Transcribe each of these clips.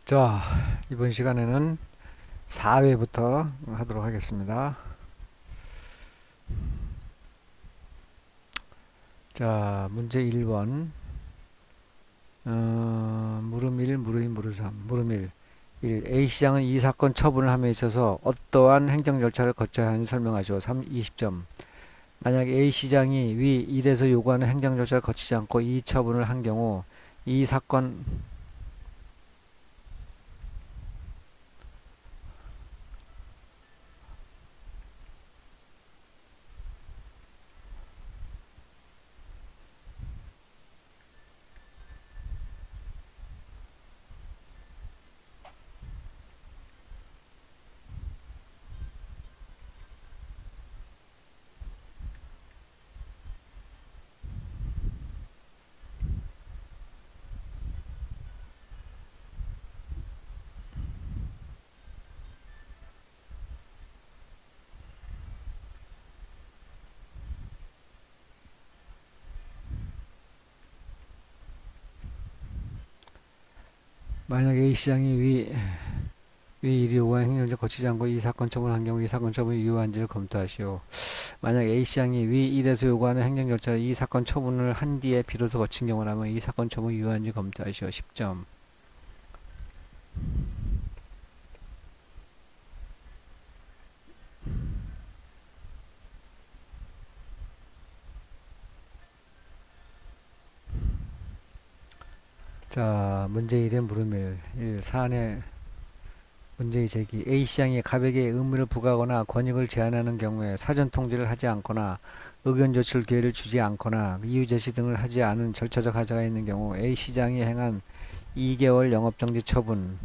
자, 이번 시간에는 4회부터 하도록 하겠습니다. 자, 문제 1번. 물음 1, 물음 2, 물음 3. 물음 1. A시장은 이 사건 처분을 함에 있어서 어떠한 행정 절차를 거쳐야 하는지 설명하죠. 20점. 만약 A시장이 위 1에서 요구하는 행정 절차를 거치지 않고 이 처분을 한 경우 이 사건 만약 A시장이 위 1이 요구하는 행정절차 거치지 않고 이 사건 처분을 한 경우 이 사건 처분이 유효한지를 검토하시오. 만약 A시장이 위 1에서 요구하는 행정 절차를 이 사건 처분을 한 뒤에 비로소 거친 경우라면 이 사건 처분이 유효한지 검토하시오. 10점. 자, 문제 1의 물음일. 1. 사안의 문제의 제기. A시장이 갑에게 의무를 부과하거나 권익을 제한하는 경우에 사전 통지를 하지 않거나 의견 조출 기회를 주지 않거나 이유 제시 등을 하지 않은 절차적 하자가 있는 경우 A시장이 행한 2개월 영업정지 처분의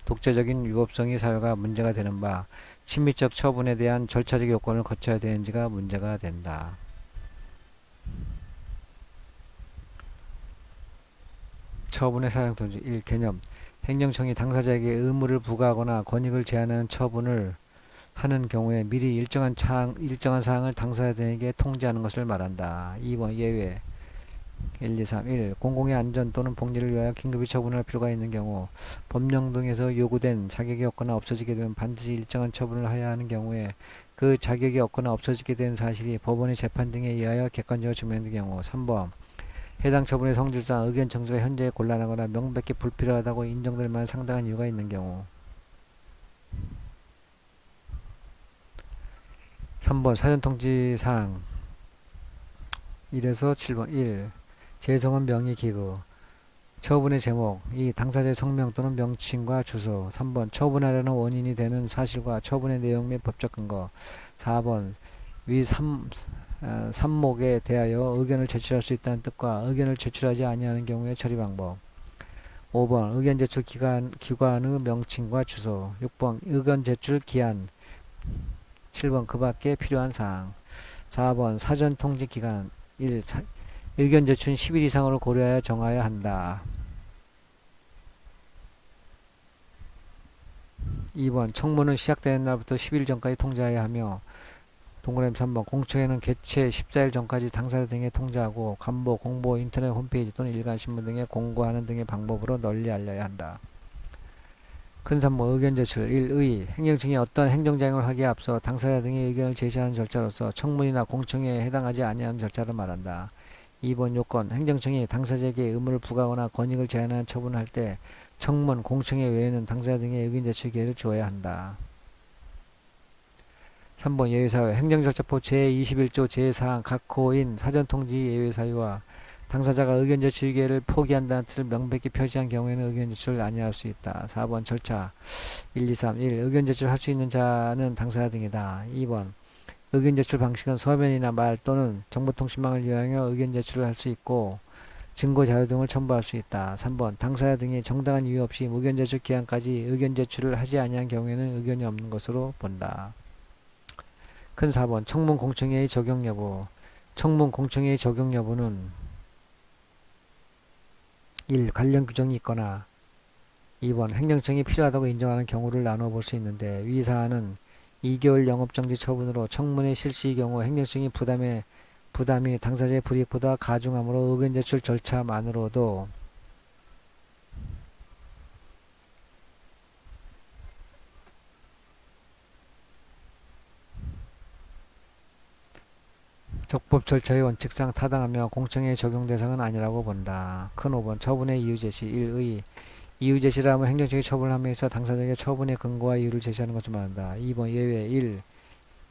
독재적인 위법성이 사유가 문제가 되는 바 친미적 처분에 대한 절차적 요건을 거쳐야 되는지가 문제가 된다. 처분의 사용통지 1. 개념. 행정청이 당사자에게 의무를 부과하거나 권익을 제한하는 처분을 하는 경우에 미리 일정한 사항을 당사자에게 통지하는 것을 말한다. 2번 예외. 1, 2, 3, 1. 공공의 안전 또는 복리를 위하여 긴급히 처분할 필요가 있는 경우 법령 등에서 요구된 자격이 없거나 없어지게 되면 반드시 일정한 처분을 해야 하는 경우에 그 자격이 없거나 없어지게 된 사실이 법원의 재판 등에 의하여 객관적으로 증명된 경우 3번 해당 처분의 성질상 의견 청구가 현재 곤란하거나 명백히 불필요하다고 인정될 만한 상당한 이유가 있는 경우 3번 사전통지사항 1에서 7번 1. 재성은 명의기구 처분의 제목 2. 당사자의 성명 또는 명칭과 주소 3번 처분하려는 원인이 되는 사실과 처분의 내용 및 법적 근거 4번 위 3목에 대하여 의견을 제출할 수 있다는 뜻과 의견을 제출하지 아니하는 경우의 처리 방법 5번 의견 제출 기관의 명칭과 주소 6번 의견 제출 기한 7번 그 밖에 필요한 사항 4번 사전 통지 기간 1. 의견 제출은 10일 이상으로 고려하여 정하여야 한다. 2번 청문은 시작되는 날부터 10일 전까지 통지하여야 하며 동그라미 3번 공청회는 개최 14일 전까지 당사자 등에 통지하고 간보, 공보, 인터넷 홈페이지 또는 일간신문 등에 공고하는 등의 방법으로 널리 알려야 한다. 큰 3번 의견 제출 1. 행정청이 어떤 행정장을 하기에 앞서 당사자 등의 의견을 제시하는 절차로서 청문이나 공청회에 해당하지 아니하는 절차를 말한다. 2번 요건 행정청이 당사자에게 의무를 부과하거나 권익을 제한하는 처분을 할 때 청문, 공청회 외에는 당사자 등의 의견 제출 기회를 주어야 한다. 3번 예외사유 행정절차법 제21조 제4항 각 호인 사전통지 예외사유와 당사자가 의견 제출 기회를 포기한다는 뜻을 명백히 표시한 경우에는 의견 제출을 아니할 수 있다. 4번 절차 1, 2, 3, 1. 의견 제출할 수 있는 자는 당사자 등이다. 2번 의견 제출 방식은 서면이나 말 또는 정보통신망을 이용하여 의견 제출을 할 수 있고 증거 자료 등을 첨부할 수 있다. 3번 당사자 등이 정당한 이유 없이 의견 제출 기한까지 의견 제출을 하지 아니한 경우에는 의견이 없는 것으로 본다. 큰 4번 청문 공청회의 적용 여부 청문 공청회의 적용 여부는 1. 관련 규정이 있거나 2번 행정청이 필요하다고 인정하는 경우를 나누어 볼 수 있는데 위 사안은 2개월 영업정지 처분으로 청문회 실시의 경우 행정청이 부담이 당사자의 불이익보다 가중하므로 의견 제출 절차만으로도 적법 절차의 원칙상 타당하며 공청회의 적용 대상은 아니라고 본다. 큰 5번 처분의 이유 제시 1의 이유 제시를 하면 행정적인 처분을 함에 있어 당사자에게 처분의 근거와 이유를 제시하는 것을 말한다. 2번 예외 1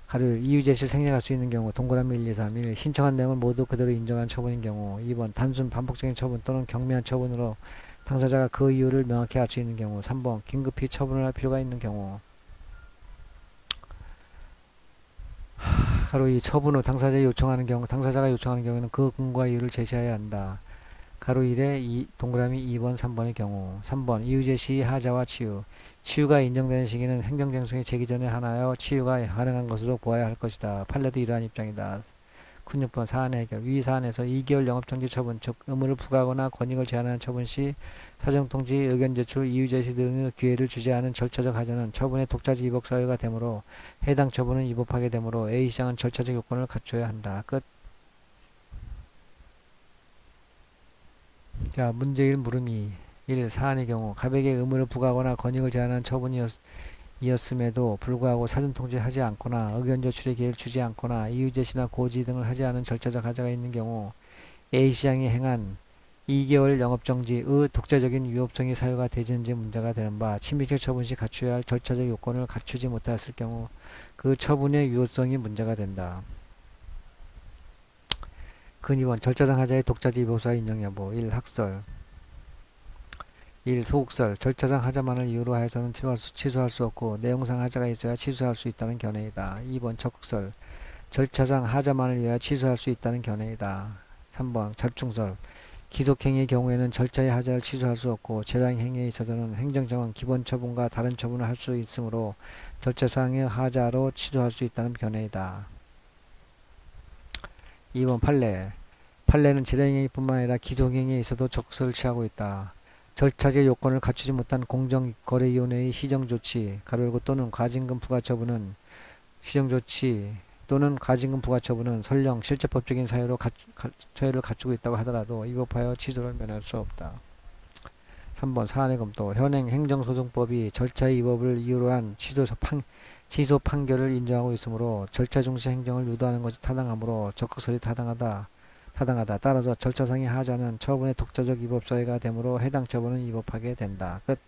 가를 이유 제시를 생략할 수 있는 경우 동그라미 1, 2, 3 1 신청한 내용을 모두 그대로 인정한 처분인 경우 2번 단순 반복적인 처분 또는 경미한 처분으로 당사자가 그 이유를 명확히 알 수 있는 경우 3번 긴급히 처분을 할 필요가 있는 경우 가로 이 처분 후 당사자가 요청하는 경우에는 그 근거와 이유를 제시해야 한다. 가로 1에 동그라미 2번, 3번의 경우 3번 이유 제시 하자와 치유가 인정되는 시기는 행정쟁송이 제기 전에 하나여 치유가 가능한 것으로 보아야 할 것이다. 판례도 이러한 입장이다. 16번 사안의 해결 위 사안에서 2개월 영업정지 처분 즉 의무를 부과하거나 권익을 제한하는 처분 시 사정통지, 의견 제출, 이유 제시 등의 기회를 주지 않은 절차적 하자는 처분의 독자적 위법 사유가 되므로 해당 처분은 위법하게 되므로 A시장은 절차적 요건을 갖춰야 한다. 끝. 자, 문제 1 물음이 1. 사안의 경우 가백에 의무를 부과하거나 권익을 제한하는 처분이었음에도 불구하고 사전통지하지 않거나 의견 제출의 기회를 주지 않거나 이유 제시나 고지 등을 하지 않은 절차적 하자가 있는 경우 A시장이 행한 2개월 영업정지의 독자적인 위법성이 사유가 되는지 문제가 되는 바 침입적 처분 시 갖춰야 할 절차적 요건을 갖추지 못하였을 경우 그 처분의 유효성이 문제가 된다. 근 2번 절차상 하자의 독자적 위법사 인정 여부 1. 학설 1. 소극설 절차상 하자만을 이유로 하여서는 취소할 수 없고 내용상 하자가 있어야 취소할 수 있다는 견해이다. 2번 적극설 절차상 하자만을 위하여 취소할 수 있다는 견해이다. 3번 절충설 기속행위의 경우에는 절차의 하자를 취소할 수 없고 재량행위에 있어서는 행정정은 기본 처분과 다른 처분을 할 수 있으므로 절차상의 하자로 취소할 수 있다는 견해이다. 2번 판례는 재량행위뿐만 아니라 기속행위에 있어도 적극설을 취하고 있다. 절차적 요건을 갖추지 못한 공정거래위원회의 시정조치 가로열고 또는 과징금 부과처분은 시정조치 또는 과징금 부과처분은 설령 실제법적인 사유를 갖추고 있다고 하더라도 위법하여 취소를 면할 수 없다. 3번 사안의 검토 현행 행정소송법이 절차의 위법을 이유로 한 취소 판결을 인정하고 있으므로 절차 중시 행정을 유도하는 것이 타당하므로 적극설이 타당하다. 따라서 절차상의 하자는 처분의 독자적 위법 사유가 되므로 해당 처분은 위법하게 된다. 끝.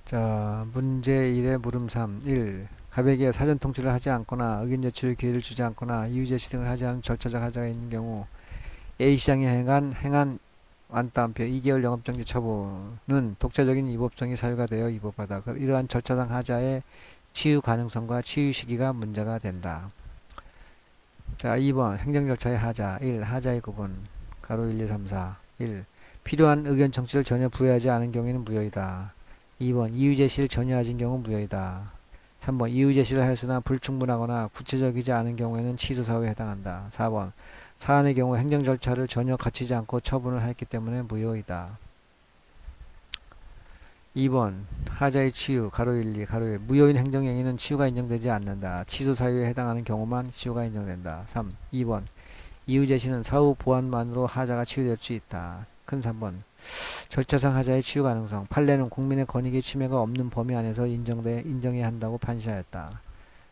자, 문제 1의 물음 3. 1. 가백에 사전 통지를 하지 않거나 의견 제출의 기회를 주지 않거나 이유 제시 등을 하지 않은 절차적 하자가 있는 경우 A시장이 행한 완따옴표 2개월 영업정지 처분은 독자적인 위법성이 사유가 되어 위법하다. 이러한 절차상 하자의 치유 가능성과 치유 시기가 문제가 된다. 자, 2번 행정절차의 하자 1. 하자의 구분 가로 1, 2, 3, 4 1. 필요한 의견 청취를 전혀 부여하지 않은 경우에는 무효이다. 2번 이유 제시를 전혀 하진 경우 무효이다. 3번 이유 제시를 하였으나 불충분하거나 구체적이지 않은 경우에는 취소 사유에 해당한다. 4번 사안의 경우 행정 절차를 전혀 갖추지 않고 처분을 하였기 때문에 무효이다. 2번 하자의 치유 가로 1, 2 가로 1 무효인 행정행위는 치유가 인정되지 않는다. 취소 사유에 해당하는 경우만 치유가 인정된다. 3. 2번 이유 제시는 사후 보완만으로 하자가 치유될 수 있다. 큰 3번 절차상 하자의 치유 가능성 판례는 국민의 권익의 침해가 없는 범위 안에서 인정해야 한다고 판시하였다.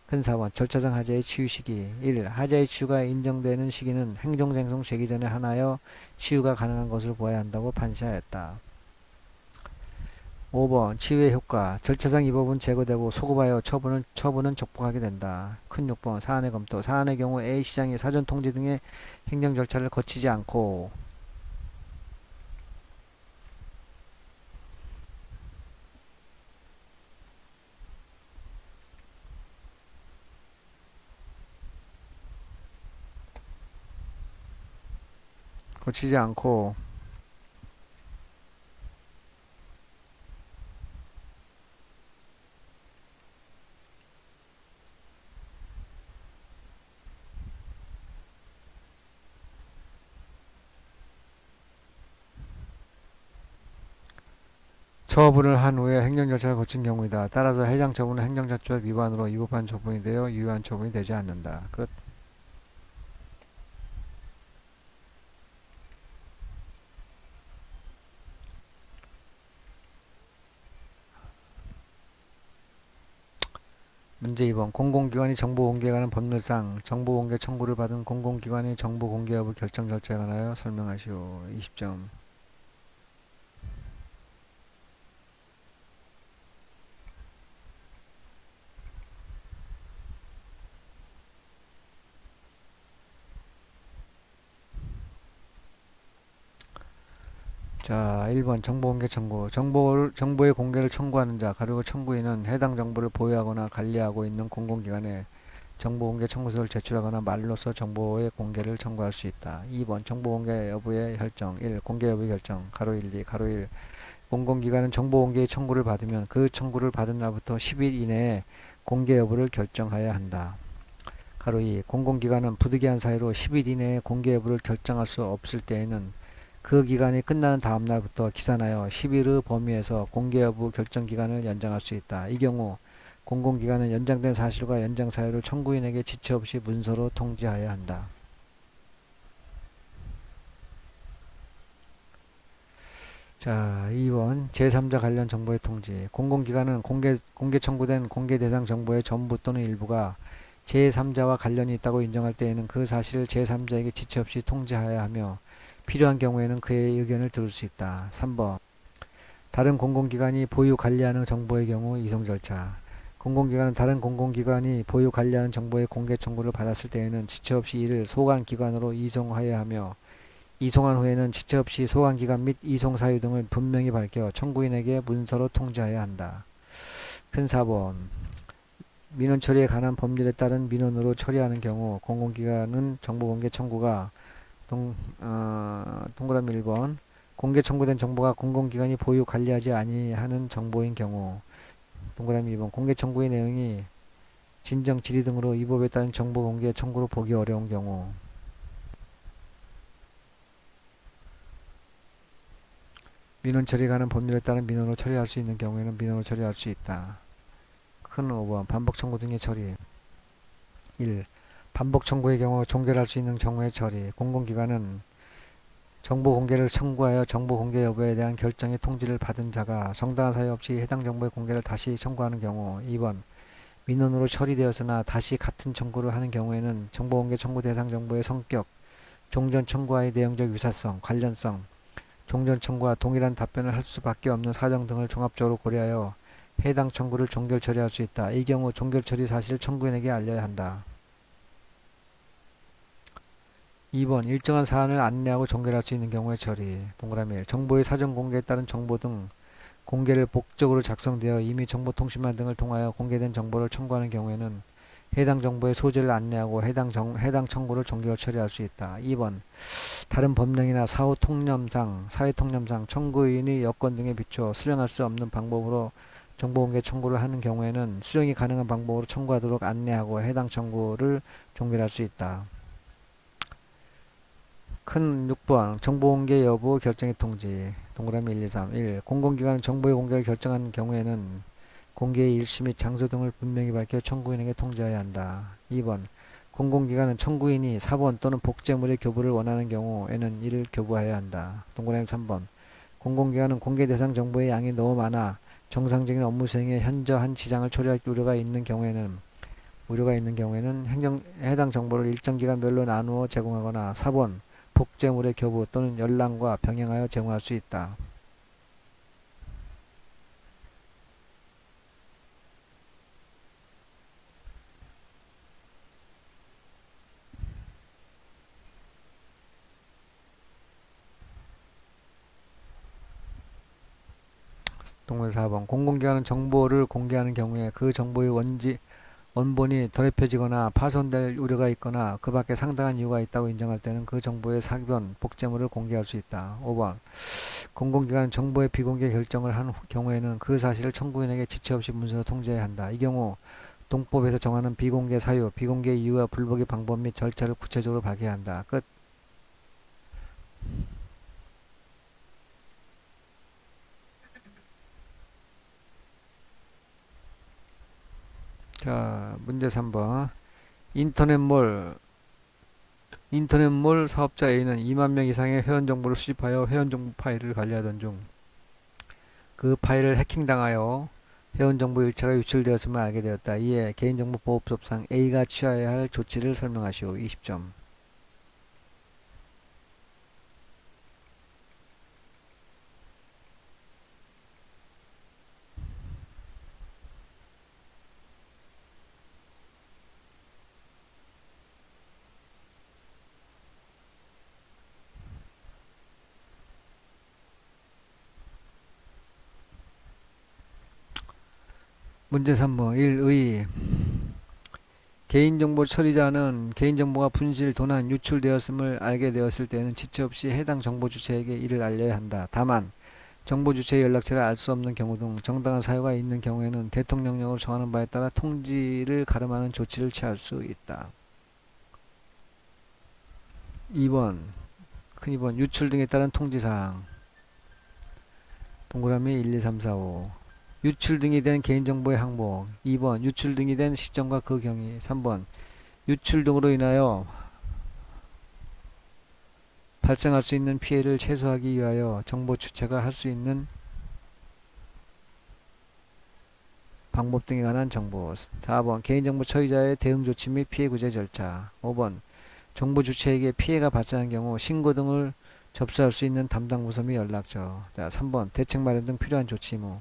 큰 4번 절차상 하자의 치유 시기 1. 하자의 치유가 인정되는 시기는 행정쟁송 제기 전에 하나여 치유가 가능한 것으로 보아야 한다고 판시하였다. 5번 치유의 효과 절차상 위법은 제거되고 소급하여 처분은 적복하게 된다. 큰 6번 사안의 검토 사안의 경우 A시장이 사전 통지 등의 행정 절차를 거치지 않고 거치지 않고 처분을 한 후에 행정절차를 거친 경우이다. 따라서 해당 처분은 행정절차 위반으로 위법한 처분이 되어 유효한 처분이 되지 않는다. 끝. 문제 2번. 공공기관이 정보 공개에 관한 법률상 정보 공개 청구를 받은 공공기관의 정보 공개 여부 결정 절차에 관하여 설명하시오. 20점. 자, 1번 정보공개 청구. 정보의 공개를 청구하는 자, 가리고 청구인은 해당 정보를 보유하거나 관리하고 있는 공공기관에 정보공개 청구서를 제출하거나 말로써 정보의 공개를 청구할 수 있다. 2번 정보공개 여부의 결정. 1. 공개 여부의 결정. 가로 1, 2, 가로 1. 공공기관은 정보공개의 청구를 받으면 그 청구를 받은 날부터 10일 이내에 공개 여부를 결정하여야 한다. 가로 2. 공공기관은 부득이한 사유로 10일 이내에 공개 여부를 결정할 수 없을 때에는 그 기간이 끝나는 다음 날부터 기산하여 10일의 범위에서 공개 여부 결정 기간을 연장할 수 있다. 이 경우 공공기관은 연장된 사실과 연장 사유를 청구인에게 지체 없이 문서로 통지하여야 한다. 자, 2번 제3자 관련 정보의 통지. 공공기관은 공개 청구된 공개 대상 정보의 전부 또는 일부가 제3자와 관련이 있다고 인정할 때에는 그 사실을 제3자에게 지체 없이 통지하여야 하며 필요한 경우에는 그의 의견을 들을 수 있다. 3번 다른 공공기관이 보유 관리하는 정보의 경우 이송 절차. 공공기관은 다른 공공기관이 보유 관리하는 정보의 공개 청구를 받았을 때에는 지체 없이 이를 소관기관으로 이송하여야 하며 이송한 후에는 지체 없이 소관기관 및 이송 사유 등을 분명히 밝혀 청구인에게 문서로 통지하여야 한다. 큰 4번 민원 처리에 관한 법률에 따른 민원으로 처리하는 경우 공공기관은 정보공개 청구가 동그라미 1번 공개 청구된 정보가 공공기관이 보유 관리하지 아니하는 정보인 경우 동그라미 2번 공개 청구의 내용이 진정 질의 등으로 이 법에 따른 정보 공개 청구로 보기 어려운 경우 민원 처리에 관한 법률에 따른 민원으로 처리할 수 있는 경우에는 민원으로 처리할 수 있다. 큰 5번 반복 청구 등의 처리. 1. 반복 청구의 경우 종결할 수 있는 경우의 처리. 공공기관은 정보 공개를 청구하여 정보 공개 여부에 대한 결정의 통지를 받은 자가 정당한 사유 없이 해당 정보의 공개를 다시 청구하는 경우. 2번 민원으로 처리되었으나 다시 같은 청구를 하는 경우에는 정보 공개 청구 대상 정보의 성격, 종전 청구와의 내용적 유사성, 관련성, 종전 청구와 동일한 답변을 할 수밖에 없는 사정 등을 종합적으로 고려하여 해당 청구를 종결 처리할 수 있다. 이 경우 종결 처리 사실을 청구인에게 알려야 한다. 2번 일정한 사안을 안내하고 종결할 수 있는 경우의 처리. 동그라미 1. 정보의 사전 공개에 따른 정보 등 공개를 목적으로 작성되어 이미 정보통신망 등을 통하여 공개된 정보를 청구하는 경우에는 해당 정보의 소재를 안내하고 해당 청구를 종결 처리할 수 있다. 2번 다른 법령이나 사회통념상 청구인의 여건 등에 비추어 수령할 수 없는 방법으로 정보공개 청구를 하는 경우에는 수령이 가능한 방법으로 청구하도록 안내하고 해당 청구를 종결할 수 있다. 큰 6번 정보공개 여부 결정의 통지. 동그라미 1, 2, 3 1. 공공기관 정보의 공개를 결정한 경우에는 공개의 일시 및 장소 등을 분명히 밝혀 청구인에게 통지해야 한다. 2번 공공기관은 청구인이 사본 또는 복제물의 교부를 원하는 경우에는 이를 교부해야 한다. 동그라미 3번 공공기관은 공개 대상 정보의 양이 너무 많아 정상적인 업무 수행에 현저한 지장을 초래할 우려가 있는 경우에는 해당 정보를 일정 기간별로 나누어 제공하거나 4번 복제물의 교부 또는 열람과 병행하여 제공할 수 있다. 동물 4번 공공기관은 정보를 공개하는 경우에 그 정보의 원본이 더럽혀지거나 파손될 우려가 있거나 그 밖에 상당한 이유가 있다고 인정할 때는 그 정보의 사견, 복제물을 공개할 수 있다. 5번 공공기관은 정보의 비공개 결정을 한 경우에는 그 사실을 청구인에게 지체 없이 문서로 통지해야 한다. 이 경우 동법에서 정하는 비공개 사유, 비공개 이유와 불복의 방법 및 절차를 구체적으로 밝혀야 한다. 끝. 자, 문제 3번. 인터넷몰 인터넷몰 사업자 A는 2만 명 이상의 회원 정보를 수집하여 회원 정보 파일을 관리하던 중 그 파일을 해킹당하여 회원 정보 일체가 유출되었음을 알게 되었다. 이에 개인정보보호법상 A가 취하여야 할 조치를 설명하시오. 20점. 문제 3번. 1의 개인정보 처리자는 개인정보가 분실, 도난, 유출되었음을 알게 되었을 때에는 지체 없이 해당 정보 주체에게 이를 알려야 한다. 다만 정보 주체의 연락처를 알 수 없는 경우 등 정당한 사유가 있는 경우에는 대통령령으로 정하는 바에 따라 통지를 가름하는 조치를 취할 수 있다. 2번 큰 2번 유출 등에 따른 통지사항 동그라미 1, 2, 3, 4, 5 유출 등이 된 개인정보의 항목 2번 유출 등이 된 시점과 그 경위 3번 유출 등으로 인하여 발생할 수 있는 피해를 최소화하기 위하여 정보 주체가 할 수 있는 방법 등에 관한 정보 4번 개인정보 처리자의 대응 조치 및 피해 구제 절차 5번 정보 주체에게 피해가 발생한 경우 신고 등을 접수할 수 있는 담당 부서 및 연락처. 자, 3번 대책 마련 등 필요한 조치 무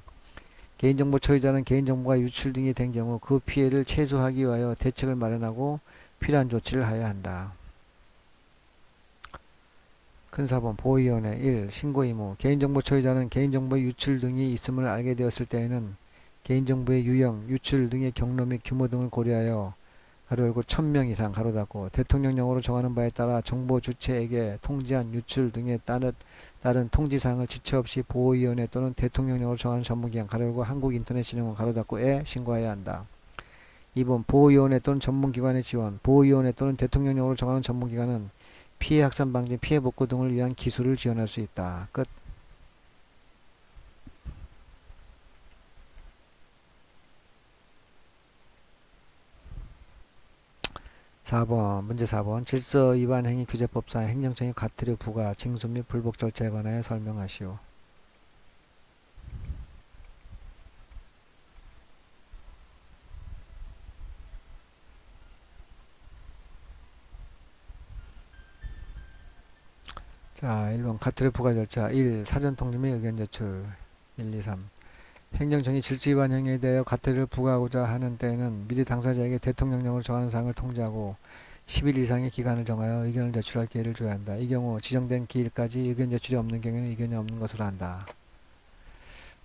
개인정보 처리자는 개인정보가 유출 등이 된 경우 그 피해를 최소화하기 위하여 대책을 마련하고 필요한 조치를 하여야 한다. 큰 4번 보호위원회 1. 신고 의무 개인정보 처리자는 개인정보의 유출 등이 있음을 알게 되었을 때에는 개인정보의 유형, 유출 등의 경로 및 규모 등을 고려하여 가로 열고 1000명 이상 가로 닫고 대통령령으로 정하는 바에 따라 정보 주체에게 통지한 유출 등에 따른 통지사항을 지체 없이 보호위원회 또는 대통령령으로 정하는 전문기관 가로 열고 한국인터넷진흥원 가로 닫고에 신고해야 한다. 2번 보호위원회 또는 전문기관의 지원 보호위원회 또는 대통령령으로 정하는 전문기관은 피해 확산 방지, 피해 복구 등을 위한 기술을 지원할 수 있다. 끝. 4번 문제 4번 질서 위반 행위 규제법상 행정처의 과태료 부과, 징수 및 불복 절차에 관하여 설명하시오. 자, 1번 과태료 부과 절차 1. 사전 통지 및 의견 제출 1, 2, 3 행정청이 질서 위반 행위에 대하여 과태료를 부과하고자 하는 때에는 미리 당사자에게 대통령령으로 정하는 사항을 통지하고 10일 이상의 기간을 정하여 의견을 제출할 기회를 줘야 한다. 이 경우 지정된 기일까지 의견 제출이 없는 경우에는 의견이 없는 것으로 한다.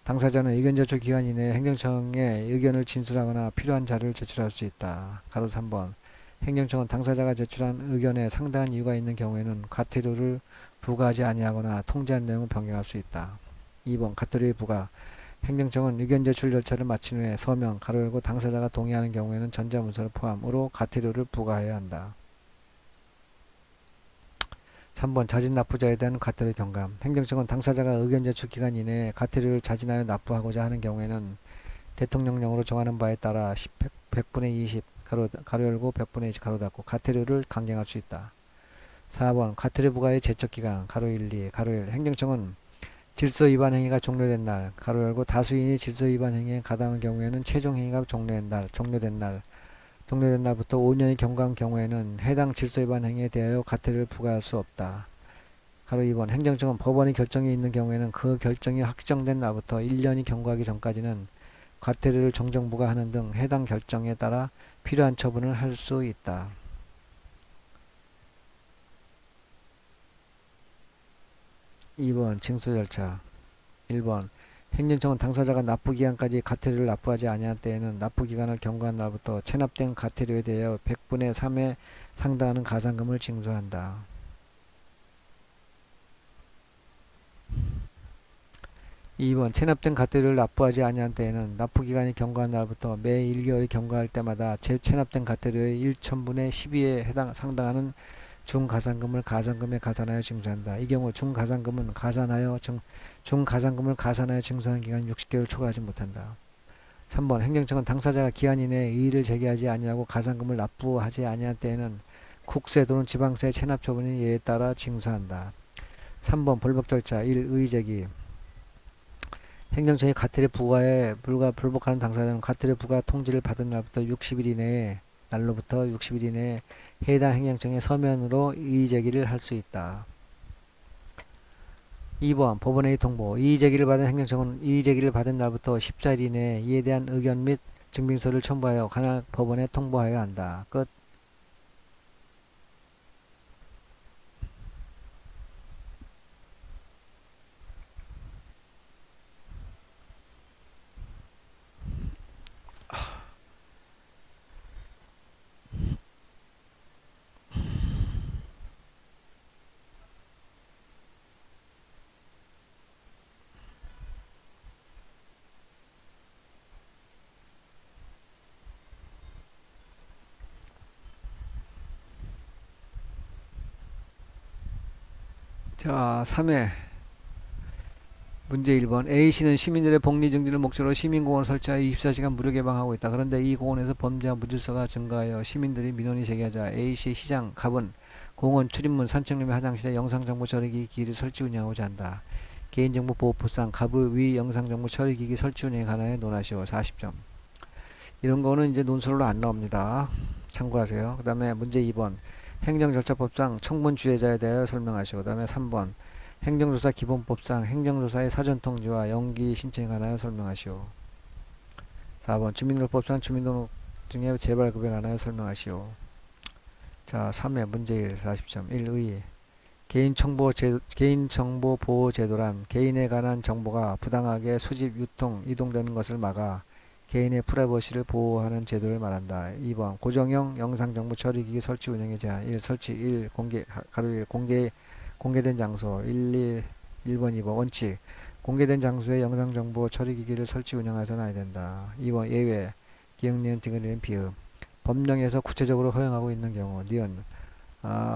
당사자는 의견 제출 기간 이내에 행정청에 의견을 진술하거나 필요한 자료를 제출할 수 있다. 가로 3번 행정청은 당사자가 제출한 의견에 상당한 이유가 있는 경우에는 과태료를 부과하지 아니하거나 통지한 내용을 변경할 수 있다. 2번 과태료의 부과 행정청은 의견 제출 절차를 마친 후에 서명, 가로 열고 당사자가 동의하는 경우에는 전자문서를 포함으로 과태료를 부과해야 한다. 3번 자진 납부자에 대한 과태료 경감 행정청은 당사자가 의견 제출 기간 이내에 과태료를 자진하여 납부하고자 하는 경우에는 대통령령으로 정하는 바에 따라 100분의 20 가로 열고 100분의 20 가로 닫고 과태료를 강경할 수 있다. 4번 과태료 부과의 제척기간 가로 1, 2 가로 1 행정청은 질서 위반 행위가 종료된 날, 가로 열고 다수인이 질서 위반 행위에 가담한 경우에는 최종 행위가 종료된 날부터 5년이 경과한 경우에는 해당 질서 위반 행위에 대하여 과태료를 부과할 수 없다. 가로 2번 행정청은 법원의 결정이 있는 경우에는 그 결정이 확정된 날부터 1년이 경과하기 전까지는 과태료를 정정 부과하는 등 해당 결정에 따라 필요한 처분을 할 수 있다. 2번 징수 절차 1번 행정청은 당사자가 납부기간까지 과태료를 납부하지 아니한 때에는 납부기간을 경과한 날부터 체납된 과태료에 대하여 100분의 3에 상당하는 가산금을 징수한다. 2번 체납된 과태료를 납부하지 아니한 때에는 납부기간이 경과한 날부터 매 1개월이 경과할 때마다 체납된 과태료의 1천분의 12에 상당하는 중가산금을 가산금에 가산하여 징수한다. 이 경우 중가산금을 가산하여 징수하는 기간이 60개월 초과하지 못한다. 3번 행정청은 당사자가 기한 이내에 이의를 제기하지 아니하고 가산금을 납부하지 아니한 때에는 국세 또는 지방세 체납 처분이 예에 따라 징수한다. 3번 불복 절차 1. 의제기 행정청이 과태료 부과에 불복하는 당사자는 과태료 부과 통지를 받은 날부터 60일 이내에 날로부터 60일 이내에 해당 행정청에 서면으로 이의제기를 할 수 있다. 2번 법원의 통보 이의제기를 받은 행정청은 이의제기를 받은 날부터 14일 이내에 이에 대한 의견 및 증빙서를 첨부하여 관할 법원에 통보하여야 한다. 끝. 자, 3회 문제 1번 A씨는 시민들의 복리 증진을 목적으로 시민공원을 설치하여 24시간 무료 개방하고 있다. 그런데 이 공원에서 범죄와 무질서가 증가하여 시민들이 민원이 제기하자 A씨 시장 갑은 공원 출입문, 산책로 및 화장실에 영상정보 처리기 기기를 설치 운영하고자 한다. 개인정보보호법상 갑의 위 영상정보 처리기기 설치 운영에 관하여 논하시오. 40점. 이런 거는 이제 논술로 안 나옵니다. 참고하세요. 그 다음에 문제 2번 행정절차법상 청문 주의자에 대하여 설명하시오. 그 다음에 3번 행정조사 기본법상 행정조사의 사전통지와 연기 신청에 관하여 설명하시오. 4번 주민등록법상 주민등록증의 재발급에 관하여 설명하시오. 자, 3회 문제 1 40점 1의 개인정보보호제도란 개인에 관한 정보가 부당하게 수집, 유통, 이동되는 것을 막아 개인의 프라이버시를 보호하는 제도를 말한다. 2번 고정형 영상정보 처리기기 설치 운영의 제한 1. 설치 1. 공개된 장소 1번 2번 원칙 공개된 장소에 영상정보 처리기기를 설치 운영해서는 아니 된다. 2번 예외 기역, 니은, 디귿, 비읍 법령에서 구체적으로 허용하고 있는 경우 니은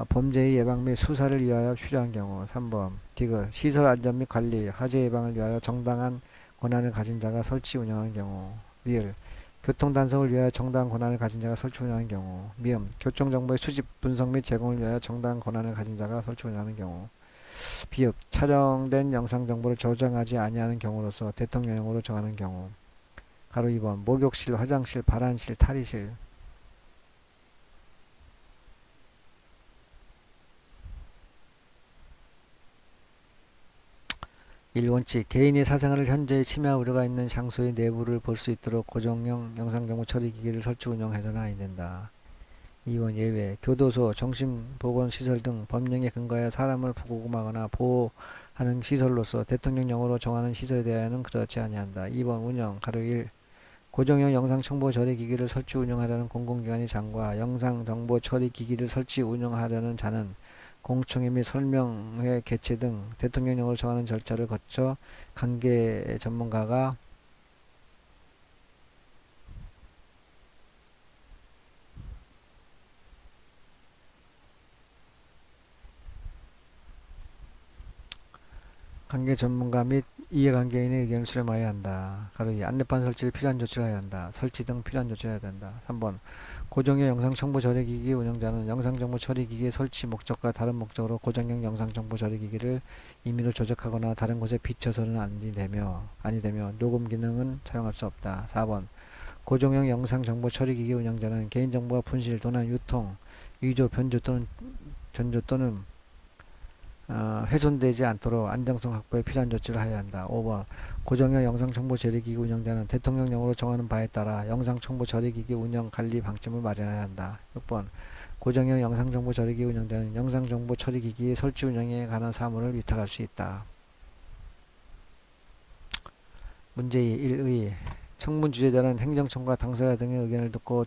범죄의 예방 및 수사를 위하여 필요한 경우 3번 디귿 시설 안전 및 관리 화재 예방을 위하여 정당한 권한을 가진 자가 설치 운영하는 경우 리을 교통단속을 위하여 정당한 권한을 가진 자가 설치 운영하는 경우 미음 교통정보의 수집 분석 및 제공을 위하여 정당한 권한을 가진 자가 설치 운영하는 경우 비읍 촬영된 영상정보를 저장하지 아니하는 경우로서 대통령령으로 정하는 경우 가로 2번 목욕실, 화장실, 발안실, 탈의실 1원칙 개인의 사생활을 현재 침해할 우려가 있는 장소의 내부를 볼 수 있도록 고정형 영상정보 처리기기를 설치 운영해서는 아니 된다. 2번 예외 교도소, 정신보건시설 등 법령에 근거하여 사람을 구금하거나 보호하는 시설로서 대통령령으로 정하는 시설에 대하여는 그렇지 아니한다. 2번 운영 가로 1 고정형 영상정보 처리기기를 설치 운영하려는 공공기관의 장과 영상정보 처리기기를 설치 운영하려는 자는 공청회 및 설명회 개최 등 대통령령으로 정하는 절차를 거쳐 관계 전문가가 관계 전문가 및 이해관계인의 의견을 수렴하여야 한다. 가로 2 안내판 설치를 필요한 조치를 해야 한다. 설치 등 필요한 조치를 해야 된다. 3번 고정형 영상정보 처리기기 운영자는 영상정보 처리기기의 설치 목적과 다른 목적으로 고정형 영상정보 처리기기를 임의로 조작하거나 다른 곳에 비춰서는 아니되며 녹음 기능은 사용할 수 없다. 4번 고정형 영상정보 처리기기 운영자는 개인정보가 분실, 도난, 유통, 위조, 변조 또는 전조 또는 훼손되지 않도록 안정성 확보에 필요한 조치를 하여야 한다. 5번 고정형 영상정보 처리기기 운영자는 대통령령으로 정하는 바에 따라 영상정보 처리기기 운영 관리 방침을 마련해야 한다. 6번 고정형 영상정보 처리기기 운영자는 영상정보 처리기기의 설치 운영에 관한 사무를 위탁할 수 있다. 문제 2 1의 청문 주재자는 행정청과 당사자 등의 의견을 듣고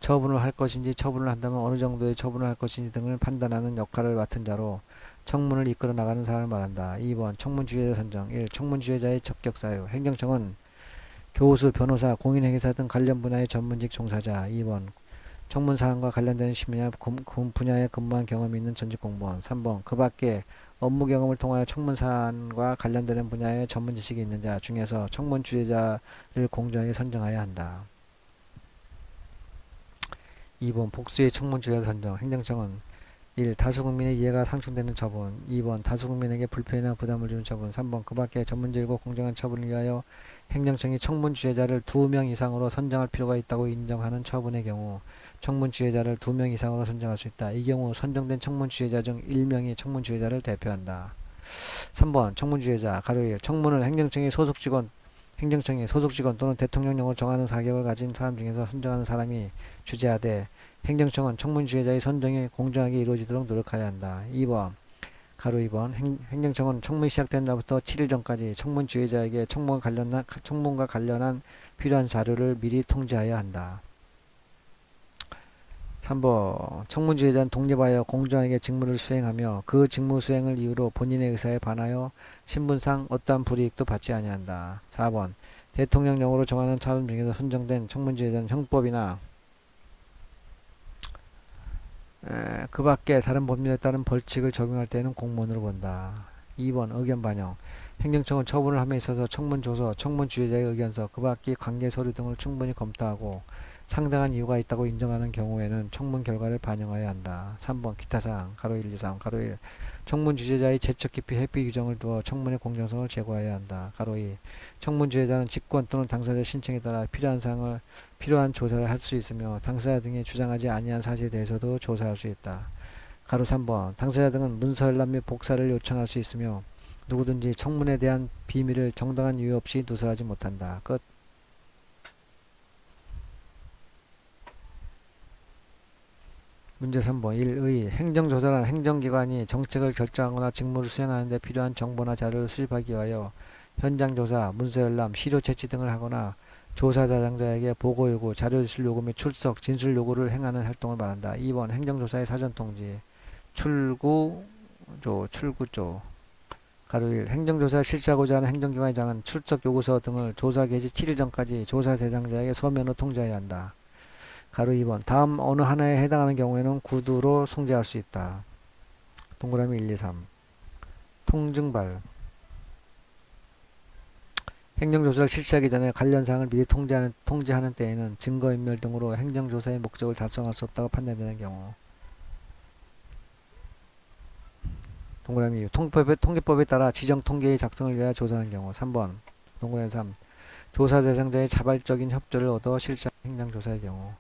처분을 할 것인지 처분을 한다면 어느 정도의 처분을 할 것인지 등을 판단하는 역할을 맡은 자로 청문을 이끌어 나가는 사람을 말한다. 2번 청문 주재자 선정 1. 청문 주재자의 적격 사유 행정청은 교수, 변호사, 공인회계사 등 관련 분야의 전문직 종사자 2번 청문 사안과 관련되는 분야에 근무한 경험이 있는 전직 공무원 3번 그 밖에 업무 경험을 통하여 청문 사안과 관련되는 분야의 전문 지식이 있는 자 중에서 청문 주재자를 공정하게 선정해야 한다. 2번 복수의 청문 주재자 선정. 행정청은 1. 다수 국민의 이해가 상충되는 처분. 2번 다수 국민에게 불편이나 부담을 주는 처분. 3번 그 밖에 전문적이고 공정한 처분을 위하여 행정청이 청문 주재자를 2명 이상으로 선정할 필요가 있다고 인정하는 처분의 경우 청문 주재자를 2명 이상으로 선정할 수 있다. 이 경우 선정된 청문 주재자 중 1명이 청문 주재자를 대표한다. 3번 청문 주재자 가로 1. 청문을 행정청의 소속 직원 또는 대통령령으로 정하는 자격을 가진 사람 중에서 선정하는 사람이 주재하되 행정청은 청문 주재자의 선정이 공정하게 이루어지도록 노력해야 한다. 2번 가로 2번 행정청은 청문이 시작된 날부터 7일 전까지 청문 주재자에게 청문과 관련한 필요한 자료를 미리 통지하여야 한다. 3번 청문 주재자는 독립하여 공정하게 직무를 수행하며 그 직무 수행을 이유로 본인의 의사에 반하여 신분상 어떠한 불이익도 받지 아니한다. 4번 대통령령으로 정하는 사람 중에서 선정된 청문 주재자는 형법이나 그 밖에 다른 법률에 따른 벌칙을 적용할 때에는 공무원으로 본다. 2번 의견 반영. 행정청은 처분을 함에 있어서 청문조서, 청문주재자의 의견서, 그 밖의 관계 서류 등을 충분히 검토하고 상당한 이유가 있다고 인정하는 경우에는 청문 결과를 반영해야 한다. 3번 기타사항 가로 1, 2, 3 가로 1 청문 주재자의 재척 기피 회피 규정을 두어 청문의 공정성을 제고해야 한다. 가로 2 청문 주재자는 직권 또는 당사자 신청에 따라 필요한 조사를 할 수 있으며 당사자 등이 주장하지 아니한 사실에 대해서도 조사할 수 있다. 가로 3번 당사자 등은 문서 열람 및 복사를 요청할 수 있으며 누구든지 청문에 대한 비밀을 정당한 이유 없이 누설하지 못한다. 끝. 문제 3번 1의 행정조사란 행정기관이 정책을 결정하거나 직무를 수행하는 데 필요한 정보나 자료를 수집하기 위하여 현장조사, 문서열람, 시료 채취 등을 하거나 조사 대상자에게 보고 요구, 자료 제출 요구 및 출석, 진술 요구를 행하는 활동을 말한다. 2번 행정조사의 사전통지, 출구조 가로 1 행정조사를 실시하고자 하는 행정기관장은 출석 요구서 등을 조사 개시 7일 전까지 조사 대상자에게 서면으로 통지해야 한다. 가로 2번 다음 어느 하나에 해당하는 경우에는 구두로 송지할 수 있다. 동그라미 1, 2, 3 통증발 행정조사를 실시하기 전에 관련 사항을 미리 통지하는 때에는 증거인멸 등으로 행정조사의 목적을 달성할 수 없다고 판단되는 경우 동그라미 2 통계법에 따라 지정 통계의 작성을 위하여 조사하는 경우 3번 동그라미 3 조사 대상자의 자발적인 협조를 얻어 실시하는 행정조사의 경우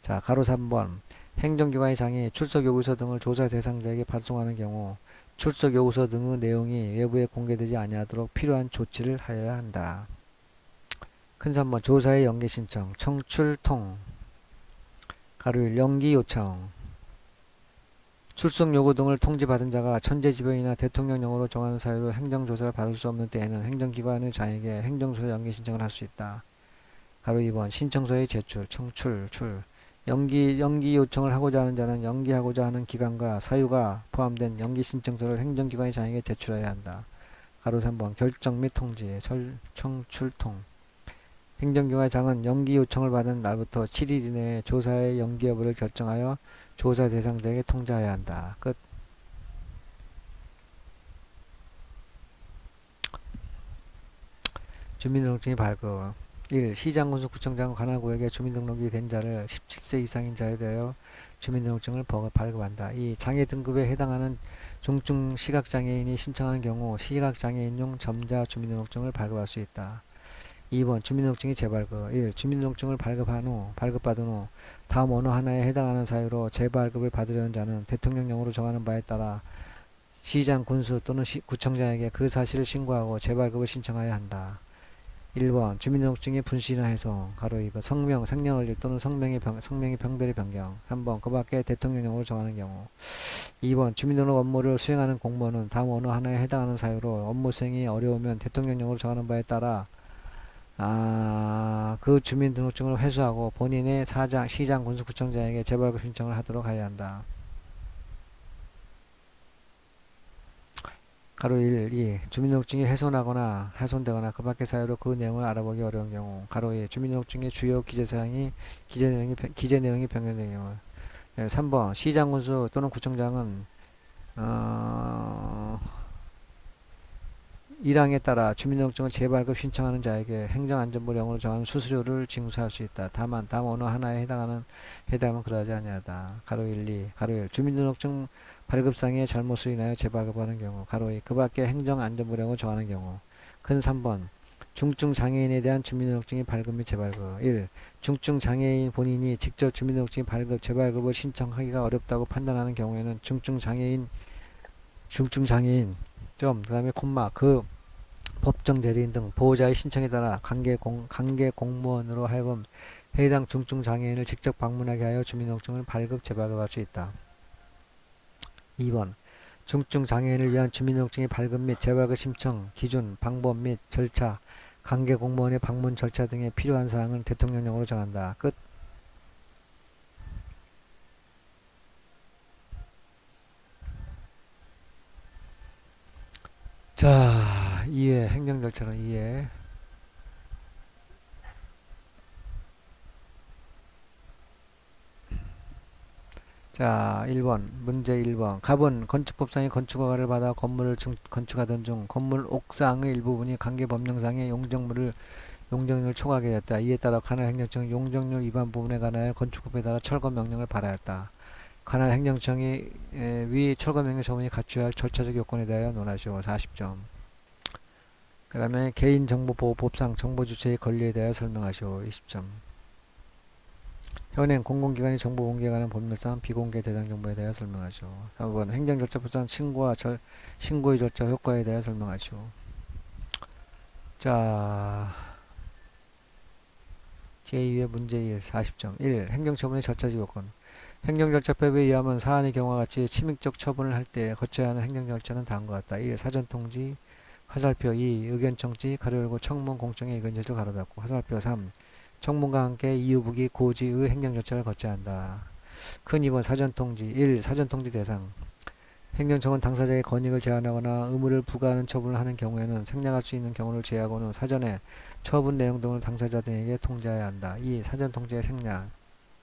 자 가로 3번 행정기관의 장이 출석요구서 등을 조사 대상자에게 발송하는 경우 출석요구서 등의 내용이 외부에 공개되지 아니하도록 필요한 조치를 하여야 한다. 큰 3번 조사의 연계신청 청출통 가로 1 연기요청 출석요구 등을 통지받은 자가 천재지변이나 대통령령으로 정하는 사유로 행정조사를 받을 수 없는 때에는 행정기관의 장에게 행정조사 연계신청을 할 수 있다. 가로 2번 신청서의 제출 청출 연기 요청을 하고자 하는 자는 연기하고자 하는 기간과 사유가 포함된 연기 신청서를 행정기관의 장에게 제출해야 한다. 가로 3번 결정 및 통지 청출통 행정기관의 장은 연기 요청을 받은 날부터 7일 이내에 조사의 연기 여부를 결정하여 조사 대상자에게 통지해야 한다. 끝. 주민등록증의 발급 1. 시장군수 구청장 관할구역에 주민등록이 된 자를 17세 이상인 자에 대하여 주민등록증을 발급한다. 2. 장애 등급에 해당하는 중증 시각장애인이 신청하는 경우 시각장애인용 점자 주민등록증을 발급할 수 있다. 2번 주민등록증의 재발급 1. 주민등록증을 발급받은 후 다음 어느 하나에 해당하는 사유로 재발급을 받으려는 자는 대통령령으로 정하는 바에 따라 시장, 군수 또는 구청장에게 그 사실을 신고하고 재발급을 신청해야 한다. 1번 주민등록증의 분실이나 훼손 가로 2번 성명, 생년월일 또는 성명의 병별의 변경 3번 그 밖에 대통령령으로 정하는 경우 2번 주민등록 업무를 수행하는 공무원은 다음 어느 하나에 해당하는 사유로 업무 수행이 어려우면 대통령령으로 정하는 바에 따라 그 주민등록증을 회수하고 본인의 시장, 군수, 구청장에게 재발급 신청을 하도록 해야 한다. 가로 1, 2. 주민등록증이 훼손되거나 그 밖의 사유로 그 내용을 알아보기 어려운 경우 가로 2. 주민등록증의 주요 기재 내용이 변경된 경우 3번 시장, 군수 또는 구청장은 1항에 따라 주민등록증을 재발급 신청하는 자에게 행정안전부령으로 정하는 수수료를 징수할 수 있다. 다만 어느 하나에 해당하면 그러하지 아니하다. 가로 1, 2, 가로 1. 주민등록증 발급상의 잘못으로 인하여 재발급하는 경우. 가로 2. 그 밖에 행정안전부령을 정하는 경우. 근 3번. 중증장애인에 대한 주민등록증의 발급 및 재발급. 1. 중증장애인 본인이 직접 주민등록증의 발급, 재발급을 신청하기가 어렵다고 판단하는 경우에는 중증장애인 그 다음에 콤마 그 법정 대리인 등 보호자의 신청에 따라 관계 공무원으로 하여금 해당 중증 장애인을 직접 방문하게 하여 주민등록증을 발급 재발급할 수 있다. 2번 중증 장애인을 위한 주민등록증의 발급 및 재발급 신청 기준, 방법 및 절차, 관계 공무원의 방문 절차 등에 필요한 사항은 대통령령으로 정한다. 끝. 자, 이해 행정 절차는 이해. 자, 1번 문제 1번 갑은 건축법상의 건축허가를 받아 건물을 건축하던 중 건물 옥상의 일부분이 관계 법령상의 용적률을 초과하게 됐다. 이에 따라 관할 행정청은 용적률 위반 부분에 관하여 건축법에 따라 철거 명령을 발하였다. 관할 행정청이 위 철거 명령 처분이 갖춰야 할 절차적 요건에 대하여 논하시오. 40점. 그 다음에 개인정보보호법상 정보주체의 권리에 대하여 설명하시오. 20점. 현행 공공기관의 정보 공개에 관한 법률상 비공개 대상 정보에 대하여 설명하시오. 4번 행정절차법상 신고의 절차 효과에 대하여 설명하시오. 자, 제2의 문제 1 40점. 1. 행정처분의 절차적 요건. 행정절차법에 의하면 사안의 경우와 같이 침입적 처분을 할 때 거쳐야 하는 행정절차는 다음과 같다. 1. 사전통지 화살표. 2. 의견청지 가로 열고 청문 공청회 의견제출 가로 닫고 화살표. 3. 청문과 함께 이유부기 고지의 행정절차를 거쳐야 한다. 큰 2번 사전통지. 1. 사전통지 대상. 행정청은 당사자의 권익을 제한하거나 의무를 부과하는 처분을 하는 경우에는 생략할 수 있는 경우를 제외하고는 사전에 처분 내용 등을 당사자 등에게 통지해야 한다. 2. 사전통지의 생략.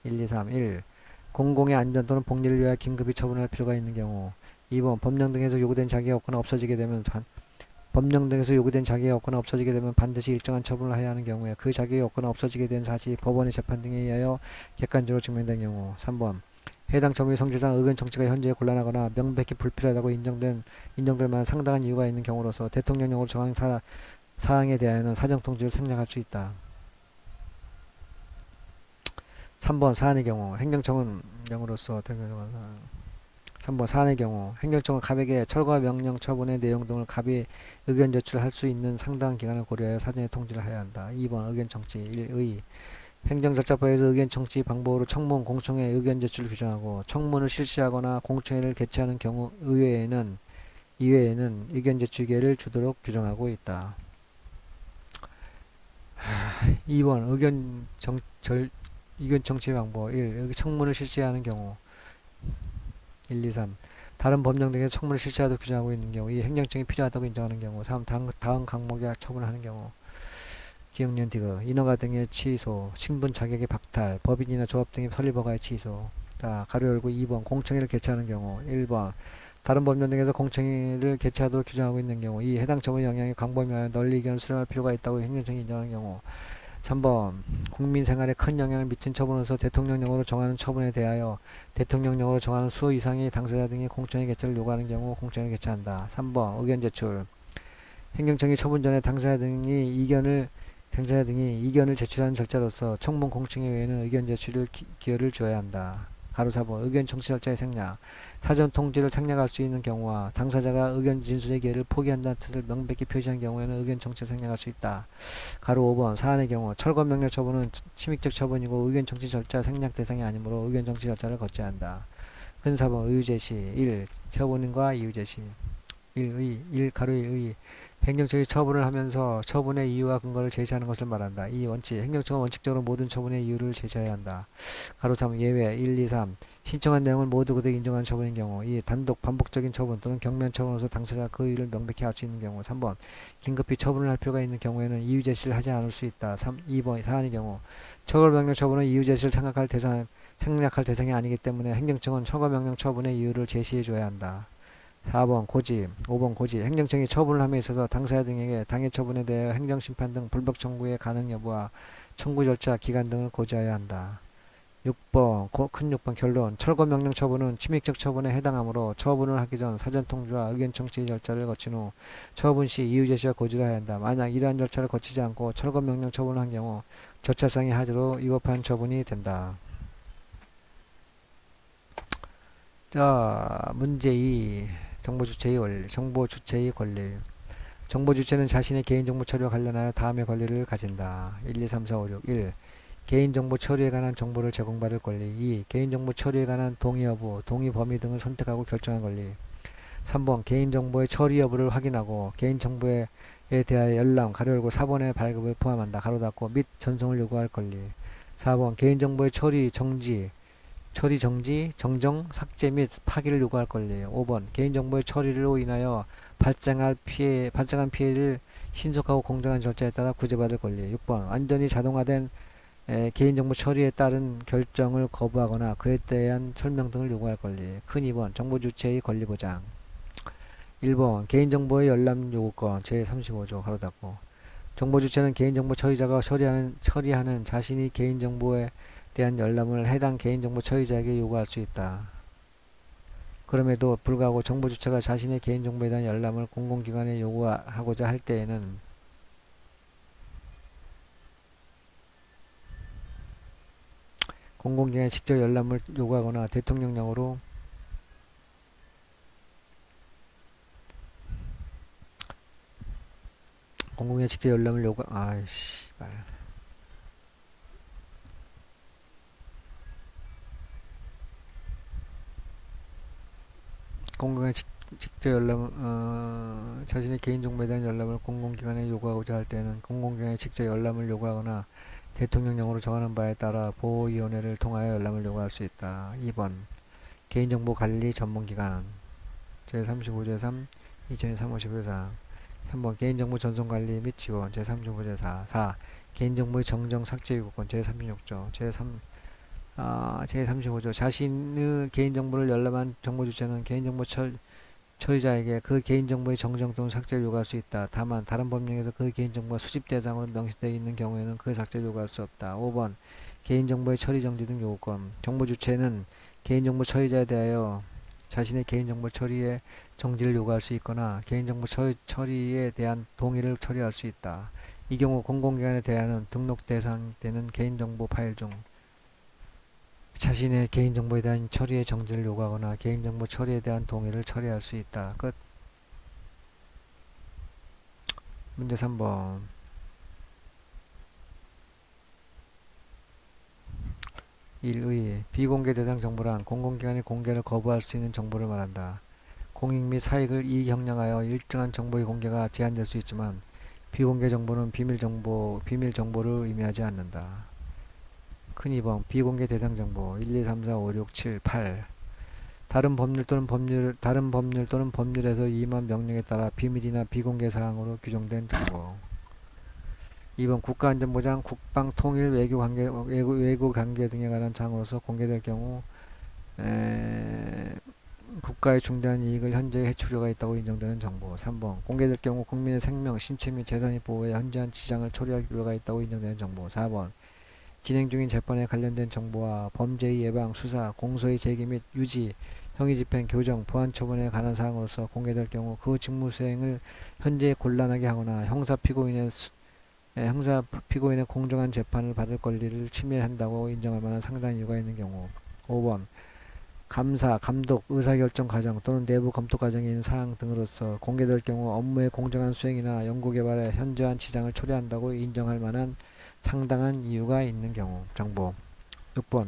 1, 2, 3. 1. 공공의 안전 또는 복리를 위하여 긴급히 처분할 필요가 있는 경우. 2번 법령 등에서 요구된 자격이 없거나 없어지게 되면 반드시 일정한 처분을 해야 하는 경우에 그 자격이 없거나 없어지게 된 사실이 법원의 재판 등에 의하여 객관적으로 증명된 경우. 3번 해당 처분의 성질상 의견 정치가 현재에 곤란하거나 명백히 불필요하다고 인정될 만한 상당한 이유가 있는 경우로서 대통령령으로 정한 사항에 대하여는 사정통지를 생략할 수 있다. 3번 사안의 경우 행정청은 영으로서 3번 사안의 경우 행정청은 갑에게 철거 명령 처분의 내용 등을 갑이 의견 제출할 수 있는 상당한 기간을 고려하여 사전에 통지를 해야 한다. 2번 의견 청취 1의 행정절차법에서 의견 청취 방법으로 청문, 공청회 의견 제출을 규정하고 청문을 실시하거나 공청회를 개최하는 경우 이외에는 의견 제출 기회를 주도록 규정하고 있다. 2번 의견 청취 방법 1. 청문을 실시하는 경우 1, 2, 3. 다른 법령 등에서 청문을 실시하도록 규정하고 있는 경우 2. 행정청이 필요하다고 인정하는 경우 3. 다음 항목에 처분하는 경우 기억년 디귿 인허가 등의 취소, 신분 자격의 박탈, 법인이나 조합 등의 설립허가의 취소. 자, 가로 열고 2번 공청회를 개최하는 경우 1번 다른 법령 등에서 공청회를 개최하도록 규정하고 있는 경우 2. 해당 처분의 영향이 광범위하여 널리 의견을 수렴할 필요가 있다고 행정청이 인정하는 경우 3번 국민 생활에 큰 영향을 미친 처분으로서 대통령령으로 정하는 처분에 대하여 대통령령으로 정하는 수 이상의 당사자 등의 공청회 개최를 요구하는 경우 공청회를 개최한다. 3번 의견 제출 행정청이 처분 전에 당사자 등이 이견을 제출하는 절차로서 청문 공청회 외에는 의견 제출을 기회를 주어야 한다. 가로 4번 의견 청취 절차의 생략 사전 통지를 생략할 수 있는 경우와 당사자가 의견 진술의 기회를 포기한다는 뜻을 명백히 표시한 경우에는 의견 청취를 생략할 수 있다. 가로 5번 사안의 경우 철거 명령 처분은 침입적 처분이고 의견 청취 절차 생략 대상이 아니므로 의견 청취 절차를 거쳐야 한다. 근 4번 의유 제시 1. 처분인과 이유 제시 1 가로 1의 행정청이 처분을 하면서 처분의 이유와 근거를 제시하는 것을 말한다. 이 원칙 행정청은 원칙적으로 모든 처분의 이유를 제시해야 한다. 가로 3 예외 1, 2, 3 신청한 내용을 모두 그대로 인정한 처분인 경우 2. 단독 반복적인 처분 또는 경면 처분으로서 당사자가 그 이유를 명백히 알 수 있는 경우 3번 긴급히 처분을 할 필요가 있는 경우에는 이유 제시를 하지 않을 수 있다. 2번 사안의 경우 처벌명령 처분은 이유 제시를 생략할 대상이 아니기 때문에 행정청은 처벌명령 처분의 이유를 제시해 줘야 한다. 4번 고지, 5번 고지. 행정청이 처분을 함에 있어서 당사자 등에게 당해 처분에 대하여 행정심판 등 불복 청구의 가능 여부와 청구 절차, 기간 등을 고지하여야 한다. 6번, 큰 6번 결론. 철거명령 처분은 침입적 처분에 해당하므로 처분을 하기 전 사전 통지와 의견 청취 절차를 거친 후 처분 시 이유 제시와 고지를 해야 한다. 만약 이러한 절차를 거치지 않고 철거명령 처분을 한 경우 절차상의 하자로 위법한 처분이 된다. 자, 문제 2. 정보 주체의 권리. 정보 주체의 권리. 정보 주체는 자신의 개인정보 처리와 관련하여 다음의 권리를 가진다. 1, 2, 3, 4, 5, 6. 1. 개인정보 처리에 관한 정보를 제공받을 권리. 2. 개인정보 처리에 관한 동의 여부, 동의 범위 등을 선택하고 결정할 권리. 3번. 개인정보의 처리 여부를 확인하고 개인정보에 대하여 열람, 가로 열고 4번의 발급을 포함한다. 가로 닫고 및 전송을 요구할 권리. 4번. 개인정보의 처리 정지, 정정, 삭제 및 파기를 요구할 권리. 5번. 개인정보의 처리로 인하여 발생한 피해를 신속하고 공정한 절차에 따라 구제받을 권리. 6번. 완전히 자동화된 개인정보 처리에 따른 결정을 거부하거나 그에 대한 설명 등을 요구할 권리. 큰 2번. 정보 주체의 권리 보장. 1번. 개인정보의 열람 요구권 제35조 가로 닫고. 정보 주체는 개인정보 처리자가 처리하는 자신이 개인정보에 대한 열람을 해당 개인정보 처리자에게 요구할 수 있다. 그럼에도 불구하고 정보 주체가 자신의 개인정보에 대한 열람을 공공기관에 요구하고자 할 때에는 공공기관에 직접 열람을 요구하거나 대통령령으로 공공기관에 직접 열람을 공공기관에 직접 자신의 개인정보에 대한 열람을 공공기관에 요구하고자 할 때는 공공기관에 직접 열람을 요구하거나 대통령령으로 정하는 바에 따라 보호위원회를 통하여 열람을 요구할 수 있다. 2번. 개인정보관리 전문기관 제35조 3, 2003 55조 3번. 개인정보 전송관리 및 지원 제35조 4. 4. 개인정보의 정정 삭제 요구권 제36조 제35조 자신의 개인정보를 열람한 정보주체는 개인정보 처리자에게 그 개인정보의 정정 또는 삭제를 요구할 수 있다. 다만 다른 법령에서 그 개인정보가 수집 대상으로 명시되어 있는 경우에는 그 삭제를 요구할 수 없다. 5번. 개인정보의 처리 정지 등 요구권. 정보주체는 개인정보 처리자에 대하여 자신의 개인정보 처리의 정지를 요구할 수 있거나 개인정보 처리에 대한 동의를 처리할 수 있다. 이 경우 공공기관에 대하여는 등록 대상되는 개인정보 파일 중 자신의 개인정보에 대한 처리의 정지를 요구하거나 개인정보 처리에 대한 동의를 처리할 수 있다. 끝. 문제 3번. 1의 비공개 대상 정보란 공공기관이 공개를 거부할 수 있는 정보를 말한다. 공익 및 사익을 이익형량하여 일정한 정보의 공개가 제한될 수 있지만 비공개 정보는 비밀 정보를 의미하지 않는다. 큰 2번. 비공개 대상 정보 1, 2, 3, 4, 5, 6, 7, 8. 다른 법률 또는 법률에서 임한 명령에 따라 비밀이나 비공개 사항으로 규정된 정보. 2번. 국가안전보장, 국방, 통일, 외교관계 등에 관한 사항으로서 공개될 경우 국가의 중대한 이익을 현저히 해칠 우려가 있다고 인정되는 정보. 3번. 공개될 경우 국민의 생명, 신체 및 재산의 보호에 현저한 지장을 초래할 우려가 있다고 인정되는 정보. 4번. 진행 중인 재판에 관련된 정보와 범죄의 예방, 수사, 공소의 제기 및 유지, 형의 집행, 교정, 보안 처분에 관한 사항으로서 공개될 경우 그 직무 수행을 현재 곤란하게 하거나 형사 피고인의 공정한 재판을 받을 권리를 침해한다고 인정할 만한 상당한 이유가 있는 경우. 5번. 감사, 감독, 의사결정 과정 또는 내부 검토 과정에 있는 사항 등으로서 공개될 경우 업무의 공정한 수행이나 연구개발에 현저한 지장을 초래한다고 인정할 만한 상당한 이유가 있는 경우. 정보. 6번.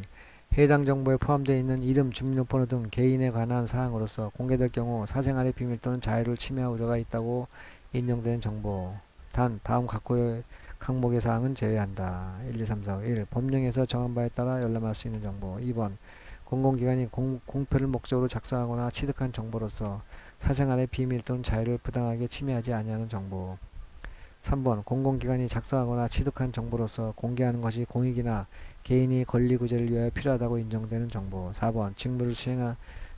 해당 정보에 포함되어 있는 이름, 주민등록번호 등 개인에 관한 사항으로서 공개될 경우 사생활의 비밀 또는 자유를 침해할 우려가 있다고 인정되는 정보. 단 다음 각목의 사항은 제외한다. 1, 2, 3, 4, 5. 1. 법령에서 정한 바에 따라 열람할 수 있는 정보. 2번. 공공기관이 공표를 목적으로 작성하거나 취득한 정보로서 사생활의 비밀 또는 자유를 부당하게 침해하지 아니하는 정보. 3번. 공공기관이 작성하거나 취득한 정보로서 공개하는 것이 공익이나 개인의 권리 구제를 위하여 필요하다고 인정되는 정보. 4번. 직무를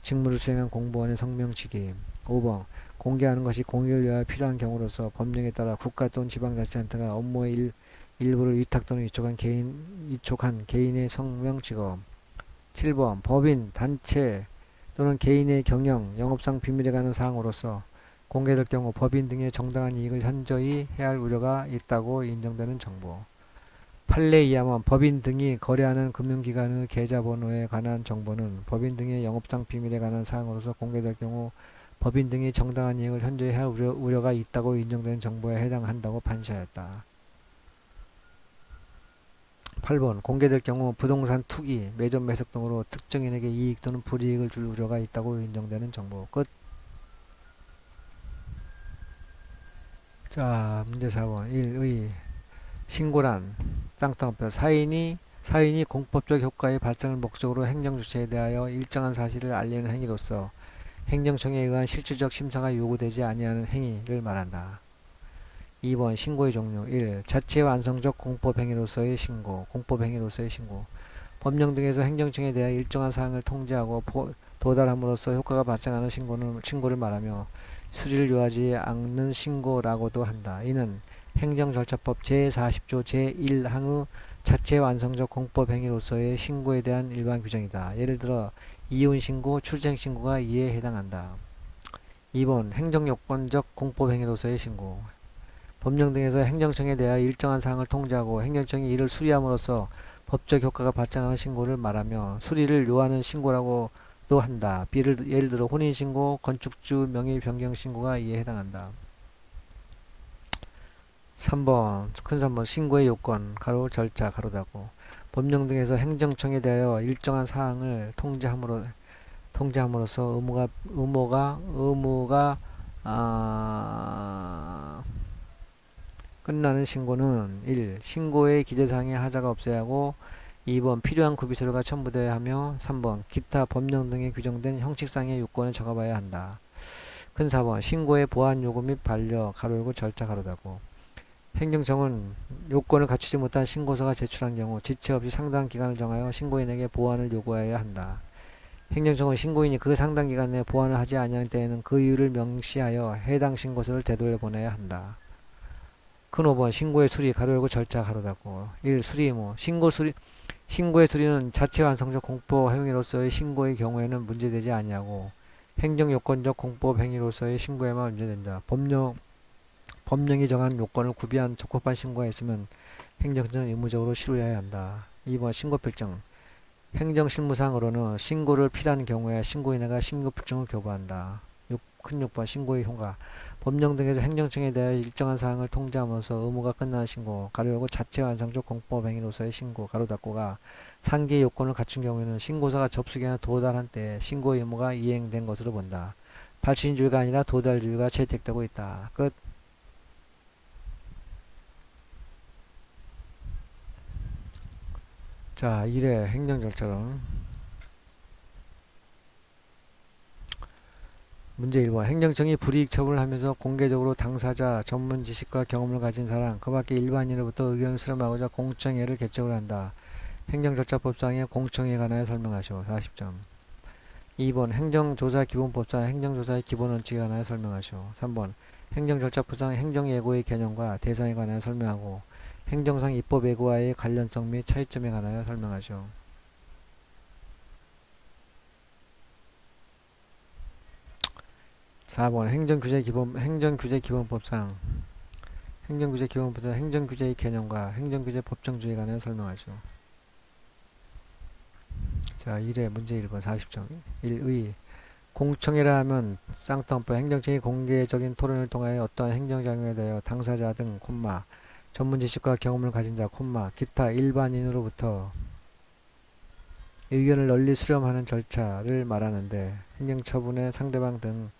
직무를 수행한 공무원의 성명치기. 5번 공개하는 것이 공익을 위하여 필요한 경우로서 법령에 따라 국가 또는 지방자치단체가 업무의 일부를 위탁 또는 위촉한 개인의 성명직업. 7번 법인, 단체 또는 개인의 경영, 영업상 비밀에 관한 사항으로서 공개될 경우 법인 등의 정당한 이익을 현저히 해할 우려가 있다고 인정되는 정보. 판례에 의하면 법인 등이 거래하는 금융기관의 계좌번호에 관한 정보는 법인 등의 영업상 비밀에 관한 사항으로서 공개될 경우 법인 등이 정당한 이익을 현저히 해할 우려가 있다고 인정되는 정보에 해당한다고 판시하였다. 8번 공개될 경우 부동산 투기, 매점 매석 등으로 특정인에게 이익 또는 불이익을 줄 우려가 있다고 인정되는 정보. 끝. 자, 문제 4번. 1의 신고란 쌍따옴표 사인이 공법적 효과의 발생을 목적으로 행정주체에 대하여 일정한 사실을 알리는 행위로서 행정청에 의한 실질적 심사가 요구되지 아니하는 행위를 말한다. 2번 신고의 종류. 1. 자체 완성적 공법행위로서의 신고. 공법행위로서의 신고. 법령 등에서 행정청에 대하여 일정한 사항을 통지하고 도달함으로써 효과가 발생하는 신고를 말하며 수리를 요하지 않는 신고라고도 한다. 이는 행정절차법 제40조 제1항의 자체 완성적 공법행위로서의 신고에 대한 일반 규정이다. 예를 들어 이혼신고, 출생신고가 이에 해당한다. 2번 행정요건적 공법행위로서의 신고. 법령 등에서 행정청에 대하여 일정한 사항을 통지하고 행정청이 이를 수리함으로써 법적 효과가 발생하는 신고를 말하며 수리를 요하는 신고라고도 한다. 예를 들어 혼인신고, 건축주 명의 변경 신고가 이에 해당한다. 3번 큰 3번 신고의 요건 가로 절차 가로 닫고. 법령 등에서 행정청에 대하여 일정한 사항을 통지함으로써 의무가 끝나는 신고는 1. 신고의 기재사항에 하자가 없어야 하고 2번 필요한 구비서류가 첨부되어야 하며 3번 기타 법령 등에 규정된 형식상의 요건을 적어봐야 한다. 큰 4번 신고의 보안 요구 및 반려 가로 열고 절차 가로 닫고. 행정청은 요건을 갖추지 못한 신고서가 제출한 경우 지체 없이 상당 기간을 정하여 신고인에게 보완을 요구해야 한다. 행정청은 신고인이 그 상당 기간 내에 보완을 하지 아니할 때에는 그 이유를 명시하여 해당 신고서를 되돌려보내야 한다. 큰 5번 신고의 수리 가로 열고 절차 가로 닫고. 1. 수리 의무. 신고의 수리는 자체 완성적 공법 행위로서의 신고의 경우에는 문제되지 아니하고 행정요건적 공법 행위로서의 신고에만 문제된다. 법령이 정한 요건을 구비한 적법한 신고가 있으면 행정청은 의무적으로 실효해야 한다. 2번 신고필증. 행정실무상으로는 신고를 필요한 경우에 신고인에게 신고필증을 교부한다. 큰 6번 신고의 효과. 법령 등에서 행정청에 대해 일정한 사항을 통지함으로써 의무가 끝나는 신고 가로 열고 자체 완성적 공법행위로서의 신고 가로 닫고가 상기의 요건을 갖춘 경우에는 신고서가 접수기한에 도달한 때 신고 의무가 이행된 것으로 본다. 발신주의가 아니라 도달주의가 채택되고 있다. 끝. 자, 1회 행정절차론. 문제 1번 행정청이 불이익 처분을 하면서 공개적으로 당사자, 전문 지식과 경험을 가진 사람, 그 밖에 일반인으로부터 의견을 수렴하고자 공청회를 개최를 한다. 행정절차법상의 공청회에 관하여 설명하시오. 40점. 2번 행정조사기본법상 행정조사의 기본원칙에 관하여 설명하시오. 3번 행정절차법상 행정예고의 개념과 대상에 관하여 설명하고 행정상 입법예고와의 관련성 및 차이점에 관하여 설명하시오. 4번 행정규제기본법상 행정규제의 개념과 행정규제 법정주의에 관하여 설명하시오. 자, 1회 문제 1번 40점. 1의 공청회라 하면 쌍따옴표 행정청이 공개적인 토론을 통하여 어떠한 행정작용에 대하여 당사자 등 전문 지식과 경험을 가진 자 기타 일반인으로부터 의견을 널리 수렴하는 절차를 말하는데 행정처분의 상대방 등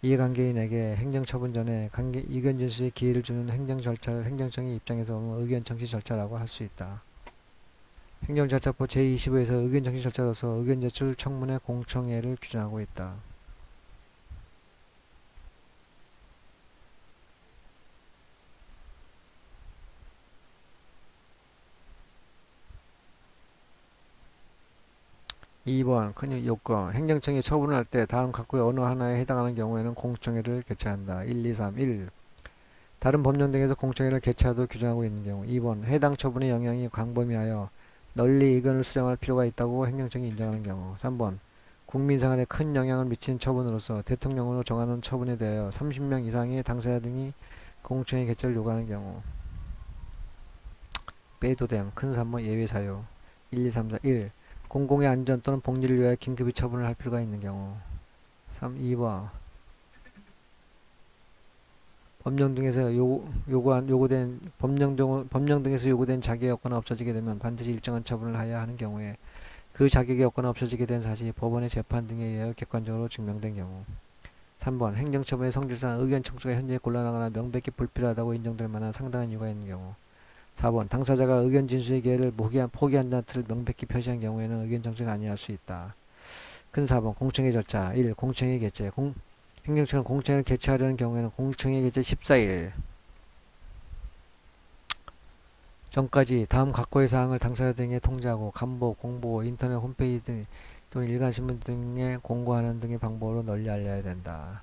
이해관계인에게 행정처분 전에 의견 진술의 기회를 주는 행정절차를 행정청의 입장에서 보면 의견 청취 절차라고 할 수 있다. 행정절차법 제25에서 의견 청취 절차로서 의견 제출 청문회 공청회를 규정하고 있다. 2번 큰 요건 행정청이 처분을 할 때 다음 각국의 어느 하나에 해당하는 경우에는 공청회를 개최한다. 1, 2, 3, 1. 다른 법령 등에서 공청회를 개최하도록 규정하고 있는 경우 2번 해당 처분의 영향이 광범위하여 널리 의견을 수렴할 필요가 있다고 행정청이 인정하는 경우 3번 국민 생활에 큰 영향을 미치는 처분으로서 대통령으로 정하는 처분에 대하여 30명 이상의 당사자 등이 공청회 개최를 요구하는 경우 빼도 됨. 큰 3번 예외 사유 1, 2, 3, 4, 1. 공공의 안전 또는 복리를 위하여 긴급히 처분을 할 필요가 있는 경우 3, 2번 법령 등에서 요구된 법령 등에서 요구된 자격이 없거나 없어지게 되면 반드시 일정한 처분을 하여야 하는 경우에 그 자격이 없거나 없어지게 된 사실이 법원의 재판 등에 의하여 객관적으로 증명된 경우 3번 행정처분의 성질상 의견 청취가 현재 곤란하거나 명백히 불필요하다고 인정될 만한 상당한 이유가 있는 경우 4번 당사자가 의견 진술의 기회를 포기한다는 뜻을 명백히 표시한 경우에는 의견 청취가 아니할 수 있다. 큰 4번 공청회 절차 1. 공청회 개최 행정처는 공청회를 개최하려는 경우에는 공청회 개최 14일 전까지 다음 각고의 사항을 당사자 등에 통지하고 간보, 공보, 인터넷 홈페이지 등 또는 일간신문 등에 공고하는 등의 방법으로 널리 알려야 된다.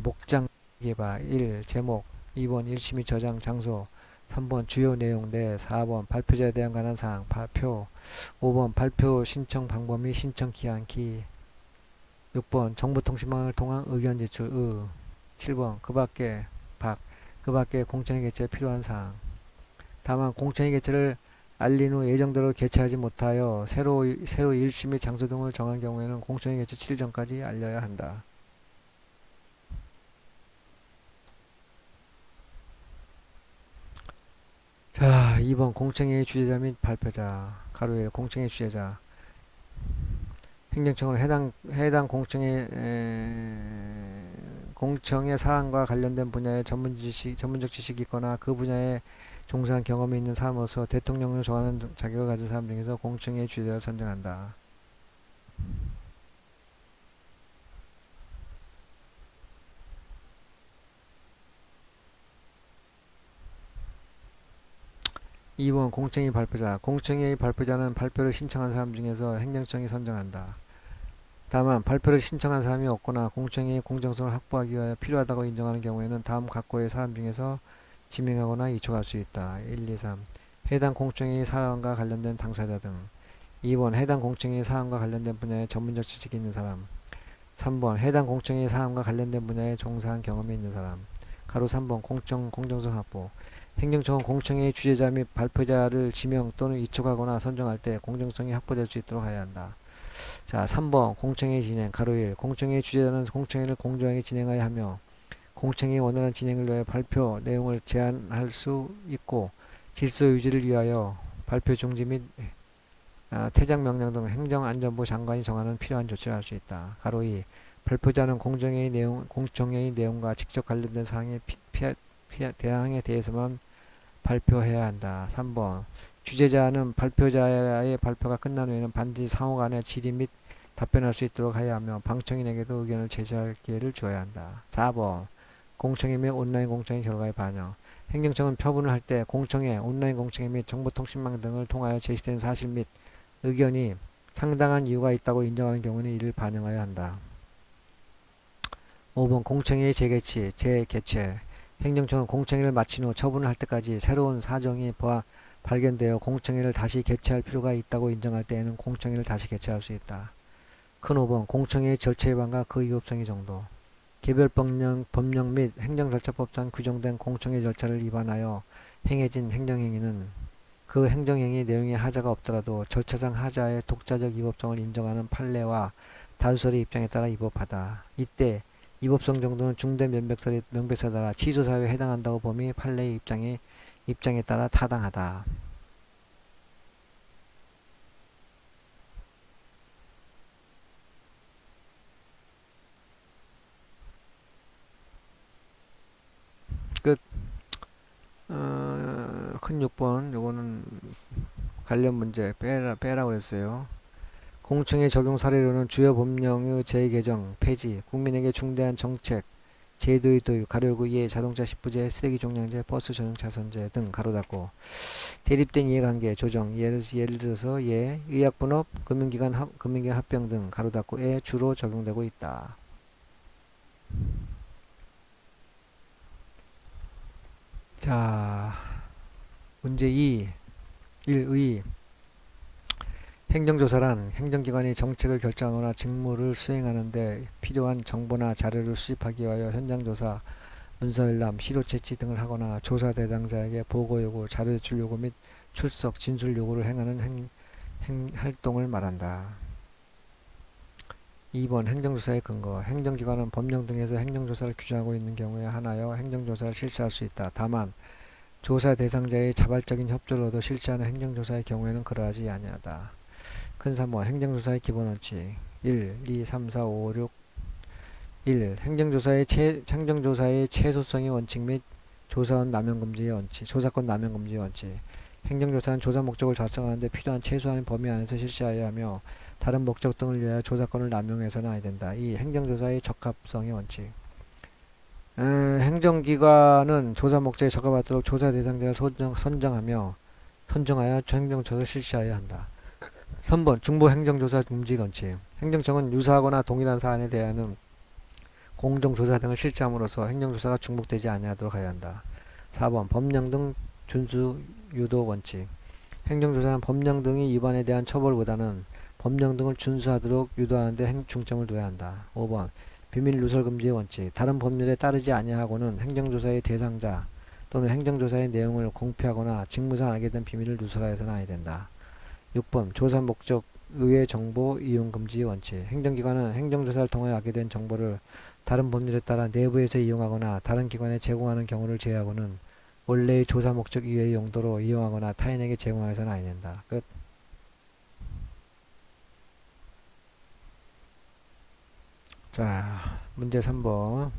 목장 개발 1. 제목 2번 일심의 저장 장소 3번 주요 내용 내 4번 발표자에 대한 관한 사항 발표 5번 발표 신청 방법 및 신청 기한 기 6번 정보통신망을 통한 의견 제출 7번 그 밖에 공청회 개최에 필요한 사항 다만 공청회 개최를 알린 후 예정대로 개최하지 못하여 새로 일시 및 장소 등을 정한 경우에는 공청회 개최 7일 전까지 알려야 한다. 자, 2번 공청회의 주재자 및 발표자 가로 1 공청회 주재자 행정청은 해당 공청회 사항과 관련된 분야의 전문적 지식이 있거나 그 분야에 종사한 경험이 있는 사람으로서 대통령을 정하는 자격을 가진 사람 중에서 공청회 주재자를 선정한다. (2번) 공청회 발표자 공청회의 발표자는 발표를 신청한 사람 중에서 행정청이 선정한다. 다만 발표를 신청한 사람이 없거나 공청회의 공정성을 확보하기 위하여 필요하다고 인정하는 경우에는 다음 각고의 사람 중에서 지명하거나 이촉할 수 있다. 1, 2, 3. 해당 공청회의 사안과 관련된 당사자 등 2번 해당 공청회의 사안과 관련된 분야에 전문적 지식이 있는 사람 3번 해당 공청회의 사안과 관련된 분야에 종사한 경험이 있는 사람 가로 3번 공정성 확보 행정청은 공청회의 주재자 및 발표자를 지명 또는 이촉하거나 선정할 때 공정성이 확보될 수 있도록 하여야 한다. 자, 3번 공청회 진행 가로 1 공청회 주재자는 공청회를 공정하게 진행하여야 하며 공청회의 원활한 진행을 위하여 발표 내용을 제한할 수 있고 질서 유지를 위하여 발표 중지 및 퇴장 명령 등 행정안전부 장관이 정하는 필요한 조치를 할 수 있다. 가로 2 발표자는 공청회의 내용과 직접 관련된 사항에 대항에 대해서만 발표해야 한다. 3번 주재자는 발표자의 발표가 끝난 후에는 반드시 상호 간의 질의 및 답변할 수 있도록 하여야 하며 방청인에게도 의견을 제시할 기회를 주어야 한다. 4번 공청회 및 온라인 공청회 결과의 반영 행정청은 처분을 할 때 공청회, 온라인 공청회 및 정보통신망 등을 통하여 제시된 사실 및 의견이 상당한 이유가 있다고 인정하는 경우는 이를 반영하여야 한다. 5번 공청회의 재개최 행정청은 공청회를 마친 후 처분을 할 때까지 새로운 사정이 발견되어 공청회를 다시 개최할 필요가 있다고 인정할 때에는 공청회를 다시 개최할 수 있다. 큰 5번 공청회의 절차 위반과 그 위법성의 정도 개별 법령 및 행정절차법상 규정된 공청회 절차를 위반하여 행해진 행정행위는 그 행정행위 내용에 하자가 없더라도 절차상 하자의 독자적 위법성을 인정하는 판례와 다수설의 입장에 따라 위법하다. 이때 위법성 정도는 중대 명백설에 따라 취소사유에 해당한다고 범위 판례의 입장에 따라 타당하다. 끝. 큰 6번 요거는 관련 문제 빼라고 했어요. 공청회 적용 사례로는 주요 법령의 재개정, 폐지, 국민에게 중대한 정책, 제도의 도입 가로 열고 예 자동차 십부제 쓰레기 종량제 버스 전용 차선제 등 가로 닫고 대립된 이해관계 조정 예를 들어서 예 의약분업 금융기관 합병 등 가로 닫고에 주로 적용되고 있다. 자 문제 2 1의 행정조사란 행정기관이 정책을 결정하거나 직무를 수행하는 데 필요한 정보나 자료를 수집하기 위하여 현장조사, 문서열람, 시료채취 등을 하거나 조사 대상자에게 보고 요구, 자료 제출 요구 및 출석, 진술 요구를 행하는 활동을 말한다. 2번 행정조사의 근거. 행정기관은 법령 등에서 행정조사를 규정하고 있는 경우에 한하여 행정조사를 실시할 수 있다. 다만 조사 대상자의 자발적인 협조를 얻어 실시하는 행정조사의 경우에는 그러하지 아니하다. 큰 3번 행정조사의 기본 원칙 1, 2, 3, 4, 5, 6 1. 행정조사의 최소성의 원칙 및 조사권 남용 금지의 원칙 행정조사는 조사 목적을 달성하는 데 필요한 최소한의 범위 안에서 실시하여야 하며 다른 목적 등을 위하여 조사권을 남용해서는 아니 된다. 2. 행정조사의 적합성의 원칙 행정기관은 조사 목적에 적합하도록 조사 대상자를 선정하여 행정조사를 실시하여야 한다. 3번 중보 행정조사 금지 원칙 행정청은 유사하거나 동일한 사안에 대하여는 공정조사 등을 실시함으로써 행정조사가 중복되지 아니하도록 하여야 한다. 4번 법령 등 준수 유도 원칙 행정조사는 법령 등의 위반에 대한 처벌보다는 법령 등을 준수하도록 유도하는 데 중점을 둬야 한다. 5번 비밀 누설 금지의 원칙 다른 법률에 따르지 아니하고는 행정조사의 대상자 또는 행정조사의 내용을 공표하거나 직무상 알게 된 비밀을 누설하여서는 아니 된다. 6번 조사 목적 의외 정보 이용 금지 원칙 행정기관은 행정조사를 통하여 알게 된 정보를 다른 법률에 따라 내부에서 이용하거나 다른 기관에 제공하는 경우를 제외하고는 원래의 조사 목적 이외의 용도로 이용하거나 타인에게 제공하여서는 아니 된다. 끝. 자, 문제 3번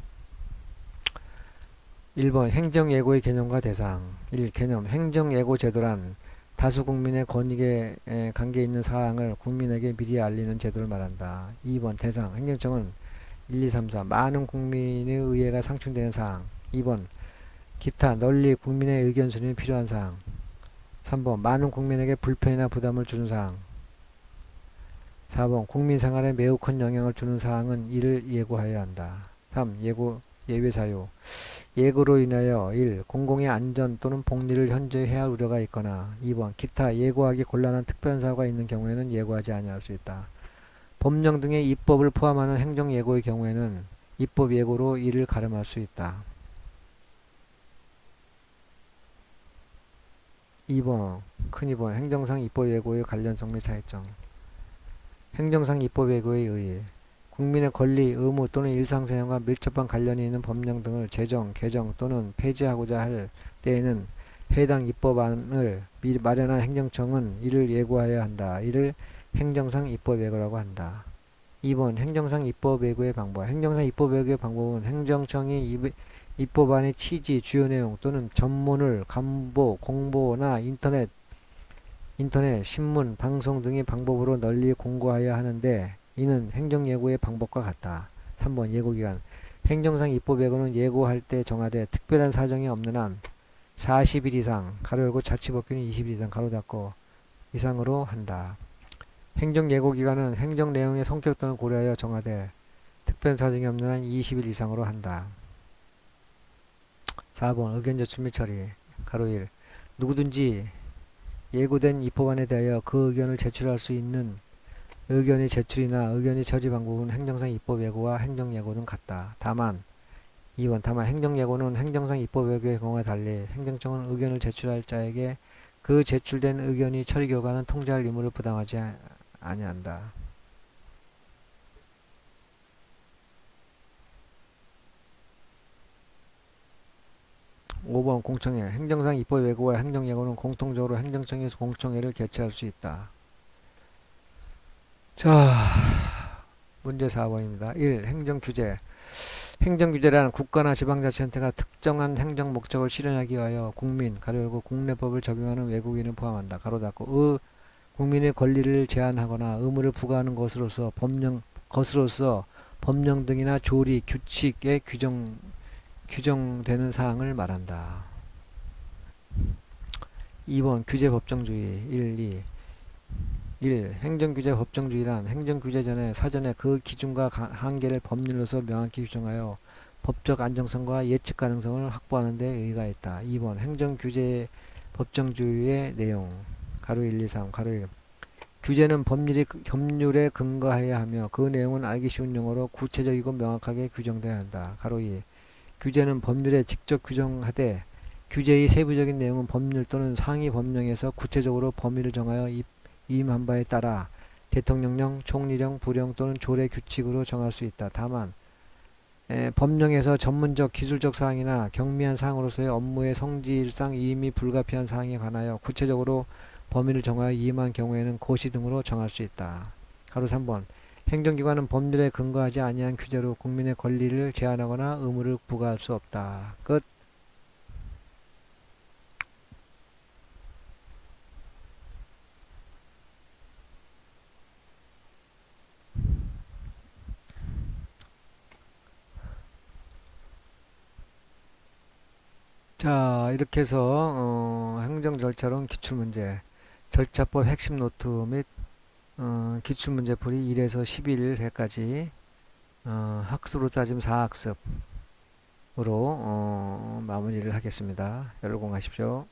1번 행정예고의 개념과 대상 1. 개념 행정예고 제도란 다수 국민의 권익에 관계 있는 사항을 국민에게 미리 알리는 제도를 말한다. 2번 대상 행정청은 1, 2, 3, 4 많은 국민의 의회가 상충되는 사항 2번 기타 널리 국민의 의견 수렴이 필요한 사항 3번 많은 국민에게 불편이나 부담을 주는 사항 4번 국민 생활에 매우 큰 영향을 주는 사항은 이를 예고하여야 한다. 3. 예외사유 예고로 인하여 1. 공공의 안전 또는 복리를 현저히 해할 우려가 있거나 2번 기타 예고하기 곤란한 특별한 사유가 있는 경우에는 예고하지 아니할 수 있다. 법령 등의 입법을 포함하는 행정예고의 경우에는 입법예고로 이를 가름할 수 있다. 2번 큰 2번 행정상 입법예고의 관련성 및 차이점 행정상 입법예고의 의의 국민의 권리, 의무 또는 일상생활과 밀접한 관련이 있는 법령 등을 제정, 개정 또는 폐지하고자 할 때에는 해당 입법안을 미리 마련한 행정청은 이를 예고하여야 한다. 이를 행정상 입법예고라고 한다. 2번 행정상 입법예고의 방법 행정상 입법예고의 방법은 행정청이 입법안의 취지, 주요 내용 또는 전문을 간보, 공보나 인터넷, 신문, 방송 등의 방법으로 널리 공고하여야 하는데 이는 행정예고의 방법과 같다. 3번 예고기간 행정상 입법예고는 예고할 때 정하되 특별한 사정이 없는 한 40일 이상 가로 열고 자치법규는 20일 이상 가로 닫고 이상으로 한다. 행정예고기간은 행정 내용의 성격 등을 고려하여 정하되 특별한 사정이 없는 한 20일 이상으로 한다. 4번 의견 제출 및 처리 가로 1 누구든지 예고된 입법안에 대하여 그 의견을 제출할 수 있는 의견의 제출이나 의견의 처리 방법은 행정상 입법예고와 행정예고 등 같다. 다만 2번 다만 행정예고는 행정상 입법예고의 경우와 달리 행정청은 의견을 제출할 자에게 그 제출된 의견이 처리 결과는 통지할 의무를 부담하지 아니한다. (5번) 공청회 행정상 입법예고와 행정예고는 공통적으로 행정청에서 공청회를 개최할 수 있다. 자, 문제 4번입니다. 1. 행정규제 행정규제란 국가나 지방자치단체가 특정한 행정 목적을 실현하기 위하여 국민, 가로 열고 국내법을 적용하는 외국인을 포함한다. 가로 닫고 국민의 권리를 제한하거나 의무를 부과하는 것으로서 법령 등이나 조리, 규칙에 규정되는 사항을 말한다. 2번 규제 법정주의 1, 2 1. 행정규제 법정주의란 행정규제 전에 사전에 그 기준과 한계를 법률로서 명확히 규정하여 법적 안정성과 예측 가능성을 확보하는 데 의의가 있다. 2번 행정규제 법정주의의 내용 가로 1, 2, 3 가로 1 규제는 법률에 근거해야 하며 그 내용은 알기 쉬운 용어로 구체적이고 명확하게 규정돼야 한다. 가로 2 규제는 법률에 직접 규정하되 규제의 세부적인 내용은 법률 또는 상위 법령에서 구체적으로 범위를 정하여 위임한 바에 따라 대통령령, 총리령, 부령 또는 조례 규칙으로 정할 수 있다. 다만 법령에서 전문적 기술적 사항이나 경미한 사항으로서의 업무의 성질상 위임이 불가피한 사항에 관하여 구체적으로 범위를 정하여 위임한 경우에는 고시 등으로 정할 수 있다. 가로 3번 행정기관은 법률에 근거하지 아니한 규제로 국민의 권리를 제한하거나 의무를 부과할 수 없다. 끝. 자, 이렇게 해서 행정절차론 기출문제, 절차법 핵심 노트 및 기출문제풀이 1에서 11회까지 학습으로 따지면 4학습으로 마무리를 하겠습니다. 열공하십시오.